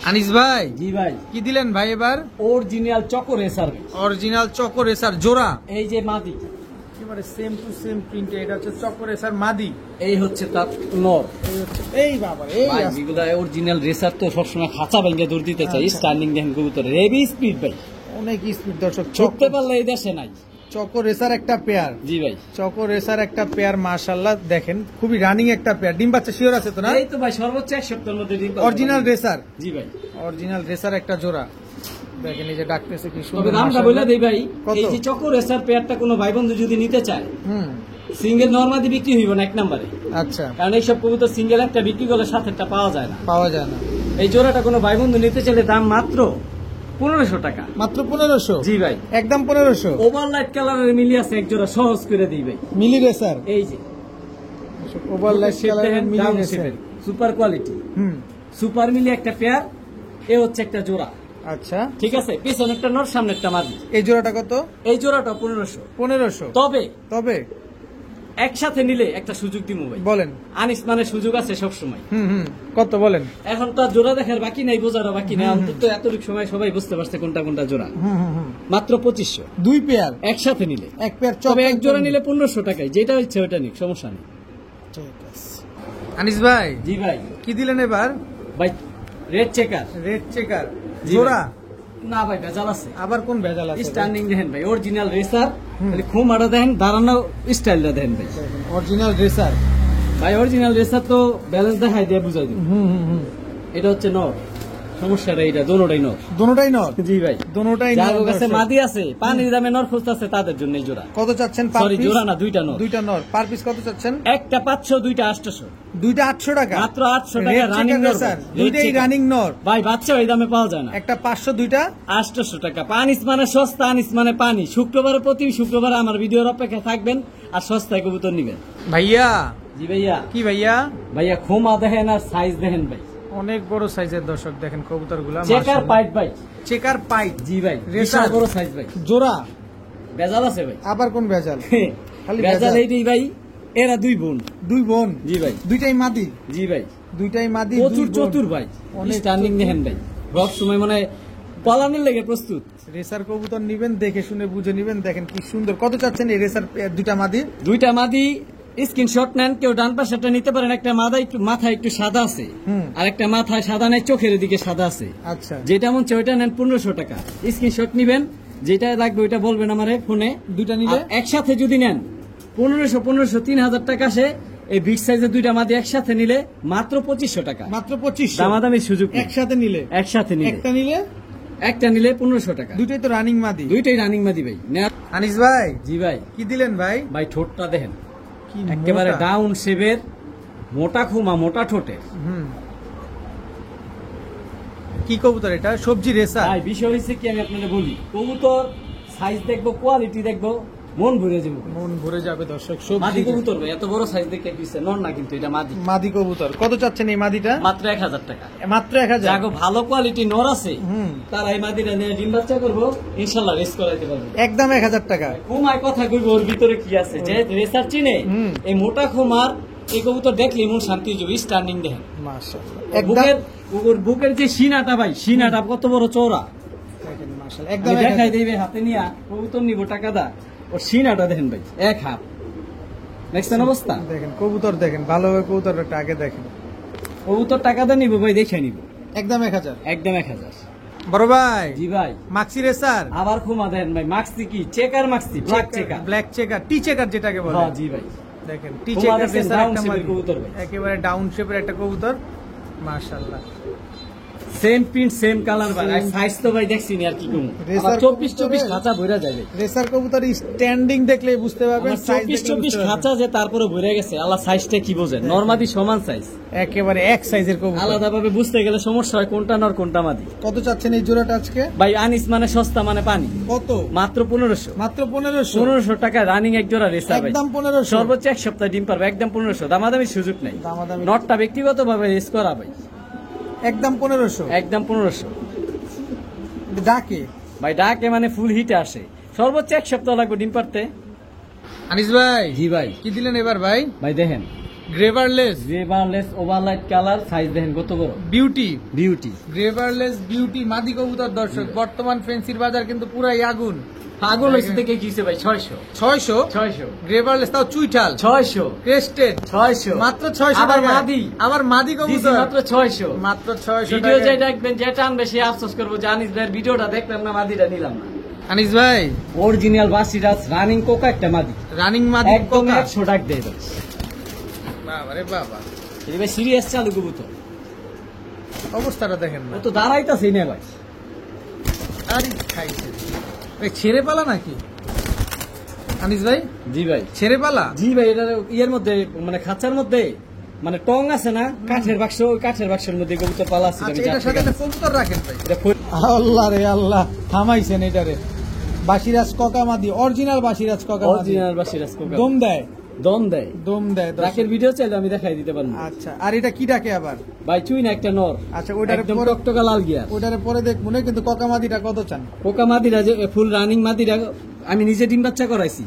আনিস ভাই, জি ভাই, কি দিলেন ভাই এবার? অরিজিনাল চকো রেসার ভাই, অরিজিনাল চকো রেসার জোড়া, এই যে মাদি, একেবারে সেম টু সেম প্রিন্ট। এটা হচ্ছে চকো রেসার মাদি, এই হচ্ছে তার নর। এই বাবা, এই ভাই আছে। এগুলা অরিজিনাল রেসার তো সবসময় খাঁচা ভেঙে দৌড় দিতে চাই, স্ট্যান্ডিং দেখেন কবুতর হেভি স্পিড ভাই, অনেক স্পিড দর্শক। চকতে পারলে এই দেশে নাই। চকো রেসার একটা পেয়ার, জি ভাই, চকো রেসার একটা পেয়ার মাশাআল্লাহ। দেখেন খুবই রানিং একটা পেয়ার। ডিম বাচ্চা শিওর আছে তো না? এই তো ভাই সর্বোচ্চ 1 সপ্তাহের মধ্যে ডিম পাবে। অরিজিনাল রেসার, জি ভাই। অরিজিনাল রেসার একটা জোড়া। দেখেন এই যে ডাকতেছে কি তবে সুন্দর। দামটা মাশাআল্লাহ। বলে দেই ভাই, কত? এই যে চকো রেসার পেয়ারটা কোনো ভাই বন্ধু যদি নিতে চায়, হুম, সিঙ্গেল নরমাদি বিক্রি হইব না 1 নম্বরে, আচ্ছা, কারণ এইসব কবুতর সিঙ্গেল একটা বিক্রি করলে সাথেরটা পাওয়া যায় না। পাওয়া যায় না। এই জোড়াটা কোনো ভাই বন্ধু নিতে চাইলে দাম মাত্র 1500 টাকা। মাত্র 1500? জি ভাই, একদম 1500। ওভারলাইট কালারের মিলি আছে এক জোড়া, সহজ করে দিই ভাই। মিলি রেসার, এই যে ওভারলাইট কালারের মিলি রেসার। সুপার কোয়ালিটি, সুপার মিলি একটা পেয়ার, এ হচ্ছে একটা জোড়া। আচ্ছা, ঠিক আছে, পিছনে একটা নর, সামনে একটা মাদি। এই জোড়াটা কত? এই জোড়াটা 1500। 1500? তবে তবে একসাথে নিলে একটা সুযোগ দিব ভাই, বলেন। আনিস মানে সুযোগ আছে সবসময়। কত বলেন? এখন তো আর জোড়া দেখার বাকি নাই, বোঝারও বাকি নাই, অন্তত এতটুকু সময় সবাই বুঝতে পারছে কোনটা কোনটা জোড়া। মাত্র 2500 দুই পেয়ার একসাথে নিলে। এক পেয়ার তবে এক জোড়া নিলে 1500 টাকায়, যেটা ইচ্ছে ওটা নিক, সমস্যা নেই। আনিস ভাই, জি ভাই, কি দিলেন এবার? ভাই রেড চেকার, রেড চেকার জি জোড়া। না ভাই ভেজাল আছে, আবার কোন ভেজাল আছে? স্ট্যান্ডিং দেখেন ভাই, অরিজিনাল রেসার, খালি খুমাটা দেখেন, দাঁড়ানো স্টাইলটা দেখেন ভাই। অরিজিনাল রেসার ভাই অরিজিনাল রেসার তো ব্যালেন্স দেখাই দিয়ে বুঝাই দিই। এটা হচ্ছে নর, সমস্যাটা এইটা দোনোটাই নর। দোনোটাই নর। জি ভাই, দোনোটাই নর। যার কাছে মাদি আছে পানির দামে নর খুঁজতেছে তাদের জন্য জোড়া। কত চাচ্ছেন পার সরি পিস? জোড়া না, দুইটা নর। দুইটা নর। পার পিস কত চাচ্ছেন? একটা 500, দুইটা 800। দুইটা 800 টাকা মাত্র 800 টাকা Red রানিং checker নর racer, ভাই। দুইটাই রানিং নর ভাই, বাচ্চা ওই দামে পাওয়া যায় না। একটা 500 দুইটা 800 টাকা। পানিস মানে সস্তা, আনিস মানে পানি। শুক্রবারে প্রতি শুক্রবারে আমার ভিডিওর অপেক্ষা থাকবেন আর সস্তায় কবুতর নিবেন। ভাইয়া। জি ভাইয়া। কি ভাইয়া? ভাইয়া খোমা দেখেন আর সাইজ দেখেন ভাই, অনেক বড় সাইজের দর্শক দেখেন কবুতরগুলো। চেকার পাইট ভাই। চেকার পাইট। জি ভাই, রেসার। বিশাল বড় সাইজ ভাই। জোড়া বেজাল আছে ভাই। আবার কোন ভেজাল? খালি বেজাল ভেজাল। এইটাই ভাই, এরা দুই বোন। দুই বোন। জি ভাই। দুইটাই মাদি। জি ভাই, দুইটাই মাদি। প্রচুর দুই বোন। চতুর ভাই। অনেক স্টার্নিং চতুর। দেখেন ভাই, সব সময় মানে পালানোর লেগে প্রস্তুত। রেসার কবুতর নিবেন, দেখে শুনে বুঝে নিবেন। দেখেন কি সুন্দর। কত চাচ্ছেন এই রেসার দুইটা মাদি? দুইটা মাদি স্ক্রিনশট নেন, কেউ ডান পাশেরটা নিতে পারেন। একটা মাথায় একটু সাদা আছে, আর একটা মাথায় সাদা নেই, চোখের দিকে সাদা আছে। আচ্ছা, যেটা মন চাই ওইটা নেন, 1500 টাকা। স্ক্রিনশট নিবেন, যেটা লাগবে ওইটা বলবেন আমারে ফোনে। দুইটা নিলে আর একসাথে যদি নেন 1500 3000 টাকা আসে। এই বিগ সাইজের দুইটা মাদি একসাথে নিলে মাত্র 2500 টাকা। মাত্র 2500। দামাদামির সুযোগ নেই। একসাথে নিলে? একসাথে নিলে, একটা নিলে 1500 টাকা। দুইটাই তো রানিং মাদি। দুইটাই রানিং মাদি ভাই। আনিস ভাই। জি ভাই। কি দিলেন ভাই? ভাই ঠোঁটটা দেখেন, কি একেবারে মোটা। ডাউন শেপের, মোটা খুমা, মোটা ঠোঁটের। কি কবুতর এটা? সবজি রেসার। ভাই বিষয় হচ্ছে কি, আমি আপনাদের বলি, কবুতর সাইজ দেখবো, কোয়ালিটি দেখবো, মন ভরে যাবো। মন ভরে যাবে দর্শক। মাদি সবজি কবুতর ভাই, এত বড় সাইজ দেখে কিসে নর না, কিন্তু এটা মাদি। মাদি কবুতর। কত চাচ্ছেন এই মাদিটা? মাত্র 1000 টাকা। মাত্র 1000। যাগো ভালো কোয়ালিটি নর আছে, হুম। তারা এই মাদিটা নিয়ে ডিম বাচ্চা করবো, ইনশাল্লাহ রেস করাইতে পারবো। একদম 1000 টাকা। খুমায় কথা কইবো, ওর ভিতরে কি আছে, যে রেসার চিনে। হুম। এই মোটা খুমার এই কবুতর দেখলে মন শান্তি হয়ে যাবে। স্টার্নিং দেখেন, মাশাআল্লাহ। বুকের ওর বুকের যে সিনাটা ভাই, সিনাটা কত বড় চওড়া। দেখেন মাশাআল্লাহ। একদম আমি দেখাই 1000 দেবে হাতে নিয়া, কবুতর নিব টাকা দা, ওর সিনাটা দেখেন ভাই, এক হাত। দেখছেন অবস্থা? দেখেন কবুতর দেখেন ভালোভাবে, কবুতরটা আগে দেখেন। কবুতর টাকা দা নিব ভাই, দেখে নিব। একদম 1000। একদম 1000। বড় ভাই। জি ভাই। মাক্সি রেসার। আবার খুমা দেন ভাই, মাক্সি কি চেকার, মাক্সি ব্ল্যাক চেকার। ব্ল্যাক চেকার, টি চেকার যেটাকে বলে। হ্যাঁ জি ভাই। দেখেন টি খুমা চেকার দেখছেন, রেসার down একটা shape এর মাদি। কবুতর ভাই। একেবারে ডাউন শেপের একটা কবুতর। মাশাআল্লাহ। সেম প্রিন্ট সেম কালার ভাই, সাইজ তো ভাই দেখছি নি আর কি কম। রেসার 24 খাঁচা ভরা যায় ভাই। রেসার কবুতর স্ট্যান্ডিং দেখলে বুঝতে পারবেন, আমার সাইজ 24 খাঁচা যে তারপরে ভরে গেছে, আল্লাহ সাইজটা কি বোঝেন, নরমাদি সমান সাইজ। একেবারে এক সাইজের কবুতর। আলাদা ভাবে বুঝতে গেলে সমস্যা হয়, কোনটা নর কোনটা মাদি। কত চাচ্ছেন এই জোড়াটা আজকে? ভাই আনিস মানে সস্তা মানে পানি। কত? মাত্র 1500। মাত্র 1500। 1500 টাকা রানিং এক জোড়া রেসা ভাই। একদম 1500। সর্বোচ্চ এক সপ্তাহ ডিম পারবে, একদম 1500। দামাদামি সুযোগ নাই। দামাদামি। নটটা ব্যক্তিগত ভাবে রেস করা ভাই, একদম 1500। একদম 1500। ডাকে ভাই ডাকে মানে ফুল হিটে আসে, সর্বোচ্চ এক সপ্তাহ লাগবে ডিম পারতে। আনিস ভাই। জি ভাই। কি দিলেন এবার ভাই? ভাই দেখেন, গ্রেভারলেস গ্রেভারলেস ওভারলাইট কালার, সাইজ দেখেন কত বড়, বিউটি। বিউটি। গ্রেভারলেস বিউটি মাদি কবুতর দর্শক। বর্তমান ফেন্সির বাজার কিন্তু পুরাই আগুন। পাগল হয়েছে থেকে কিছে ভাই, 600 600। 600 গ্রেভারলেস, তাও চুইঠাল 600 ক্রেস্টেড। 600 মাত্র 600 আবার টাকা। মাদি। আবার মাদি দিছি কবুতর মাত্র 600। মাত্র 600 ভিডিও যে টাকা। দেখবেন, যে টানবে সে আফসোস করবো, জানিস ভাই ভিডিওটা দেখলাম না, মাদিটা নিলাম না। আনিস ভাই। অরিজিনাল বাসিরাজ রানিং কোকা একটা মাদি, রানিং মাদি একদম কোকা। 100 টাকা দিয়ে দেবে। বাবা রে বাবা, এই ভাই সিরিয়াস চালু কবুতর, অবস্থাটা দেখেন না। ও তো দাঁড়াইতাছেই না ভাই। আরে খাইছে এই ছেড়ে পালা নাকি আনিস ভাই? জি ভাই। ছেড়ে পালা? জি ভাই, এটা ইয়ের মধ্যে মানে খাঁচার মধ্যে মানে টং আছে না, কাঠের বাক্স, ওই কাঠের বাক্সের মধ্যে কবুতর পালা আছে। আচ্ছা, এটার সাথে একটা কবুতর রাখেন ভাই। এটা ফুল- আল্লাহ রে আল্লাহ, থামাইছেন এটারে। বাসিরাজ কোকা মাদি, অরিজিনাল বাসিরাজ কোকা মাদি। অরিজিনাল বাসিরাজ কোকা। দম দেয়, দম দেয়। দম দেয় দর্শক। ডাকের ভিডিও চাইলে আমি দেখাই দিতে পারবো। আচ্ছা, আর এটা কি ডাকে আবার? ভাই চুই না একটা নর। আচ্ছা, ওইটার একদম পরে টকটকা লাল গিয়ার। ওইটারে পরে দেখবো না, কিন্তু কোকা মাদিটা কত চান? পোকা মাদিরা যে ফুল রানিং মাদিরা, আমি নিজে ডিম বাচ্চা করাইছি।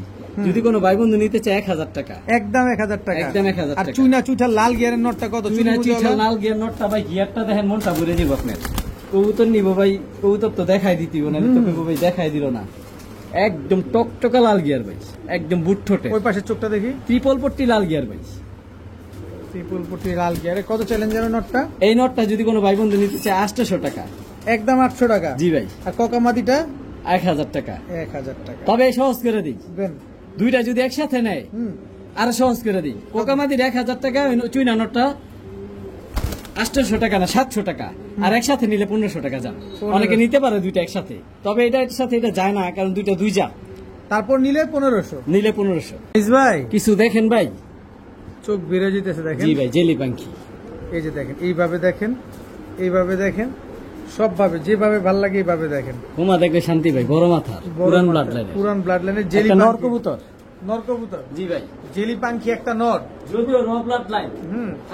যদি কোনো ভাই বন্ধু নিতে চায় 1000 টাকা। একদম 1000 টাকা। একদম 1000 আর টাকা। চুইনা চুইঠা লাল গিয়ারের নোটটা কত? চুই না চুনি চিঠা লাল গিয়ার নটটা ভাই, গিয়ারটা দেখেন, মনটা ভরে দিব আপনার। কবুতর নিব ভাই, কবুতর তো দেখাই দিতিব না, তো কইবো ভাই দেখাই দিল না। একদম টকটকা লাল গিয়ার ভাই, একদম বুট ঠোঁটে, ওই পাশের চোখটা দেখি। ত্রিপল পট্টি লাল গিয়ার ভাই। ত্রিপুল পট্টি লাল গিয়ারে কত চ্যালেঞ্জার নোটটা? এই নটটা যদি কোনো ভাই বন্ধু নিতে চায় 800 টাকা। একদম 800 টাকা। জি ভাই। আর কোকা মাদিটা 1000 টাকা। 1000 টাকা। তবে সহজ করে দিই, দেন। দুইটা যদি একসাথে নেয় আরো সহজ করে দিই। কোকামাদির 1000 টাকা, চুইনা নটটা 800 টাকা না 700 টাকা, আর একসাথে নিলে 1500 টাকা যান। অনেকে নিতে পারে দুইটা একসাথে, তবে এটা একসাথে এটা যায় না, কারণ দুইটা দুই যা। তারপর নিলে 1500। নিলে 1500। ভাই কিছু দেখেন ভাই, চোখ বেড়ে যেতেছে দেখেন। জি ভাই, জেলি পাখি। এই যে দেখেন, এইভাবে দেখেন, এইভাবে দেখেন, সবভাবে যেভাবে ভালো লাগে এইভাবে দেখেন। হুমা দেখবে শান্তি ভাই, বড় মাথার, পুরান ব্লাড লাইন, পুরান ব্লাড লাইনের জেলি নর কবুতর। নর কবুতর, জি ভাই, জেলি পাখি একটা নর, যদিও নো ব্লাড লাইন।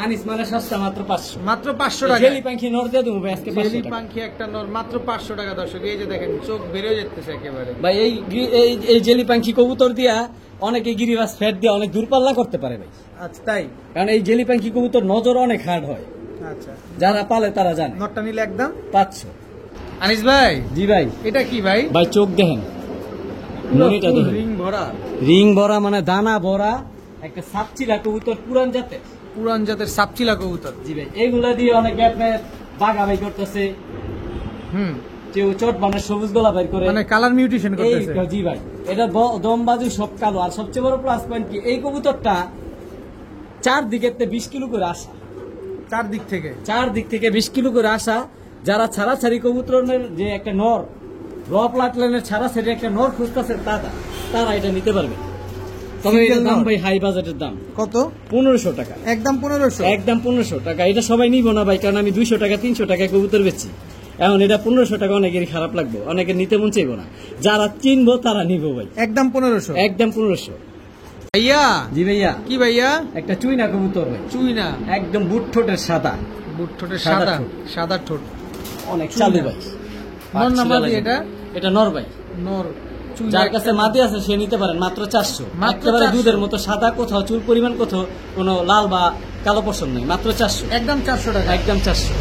আনিস মানে সস্তা, মাত্র 500। মাত্র 500 টাকা। জেলি পাখি নর দিয়ে দেবো ভাই আজকে 500 জেলি টাকা। পাখি একটা নর মাত্র 500 টাকা দর্শক। এই যে দেখেন, চোখ বেড়ে যেতেছে একেবারে। ভাই এই জেলি পাখি কবুতর দিয়া অনেকে গিরিবাস ফ্যাট দিয়ে অনেক দূরপাল্লা করতে পারে ভাই। আচ্ছা তাই? কারণ এই জেলি পাখি কবুতর নজর অনেক হার্ড হয়, আচ্ছা, যারা পালে তারা জানে। নরটা নিলে একদম 500। আনিস ভাই, জি ভাই, এটা কি ভাই? ভাই চোখ দেখেন, মনিটা দেখেন, রিং ভরা, রিং ভরা মানে দানা ভরা একটা সাপচিলা কবুতর, পুরান জাতের। পুরান জাতের সাপচিলা কবুতর। জি ভাই, এগুলা দিয়ে অনেকে আপনার বাগাবাই করতেছে, কেউ চট বানের সবুজ গোলা বের করে, মানে কালার মিউটেশন করতেছে। জি ভাই, এটা দমবাজু সব কালো। আর সবচেয়ে বড় প্লাস পয়েন্ট কি, এই কবুতরটা 4 দিকের 20 কিলো করে আসা, 4 দিক থেকে 20 কিলো করে আসা। যারা ছাড়াছাড়ি কবুতরের যে একটা নর, প্লাটলাইনের ছাড়াছাড়ি একটা নর খুঁজতেছে, তারা এটা নিতে পারবে। তবে এটার দাম ভাই হাই বাজেটের দাম। কত? 1500 টাকা। একদম 1500? একদম 1500 টাকা। এটা সবাই নিব না ভাই, কারণ আমি 200 টাকা 300 টাকা কবুতর বেচি। এখন এটা 1500 টাকা অনেকেরই খারাপ লাগবে, অনেকে নিতে মন চাইবো না। যারা চিনবো তারা নিবো ভাই। একদম 1500? একদম 1500। ভাইয়া, জি ভাইয়া, কি ভাইয়া? একটা চুইনা কবুতর ভাই, চুইনা, একদম বুট ঠোঁটের সাদা, বুট ঠোঁটের সাদা সাদা, ঠোঁট। সাদা ঠোঁট, অনেক চালু ভাই। নর না মাদি এটা? এটা নর ভাই। নর। যার কাছে মাদি আছে সে নিতে পারেন, মাত্র 400। একেবারে দুধের মতো সাদা, কোথাও চুল পরিমাণ, কোথাও কোনো লাল বা কালো পছন্দ নেই, মাত্র 400। একদম 400 টাকা। একদম 400।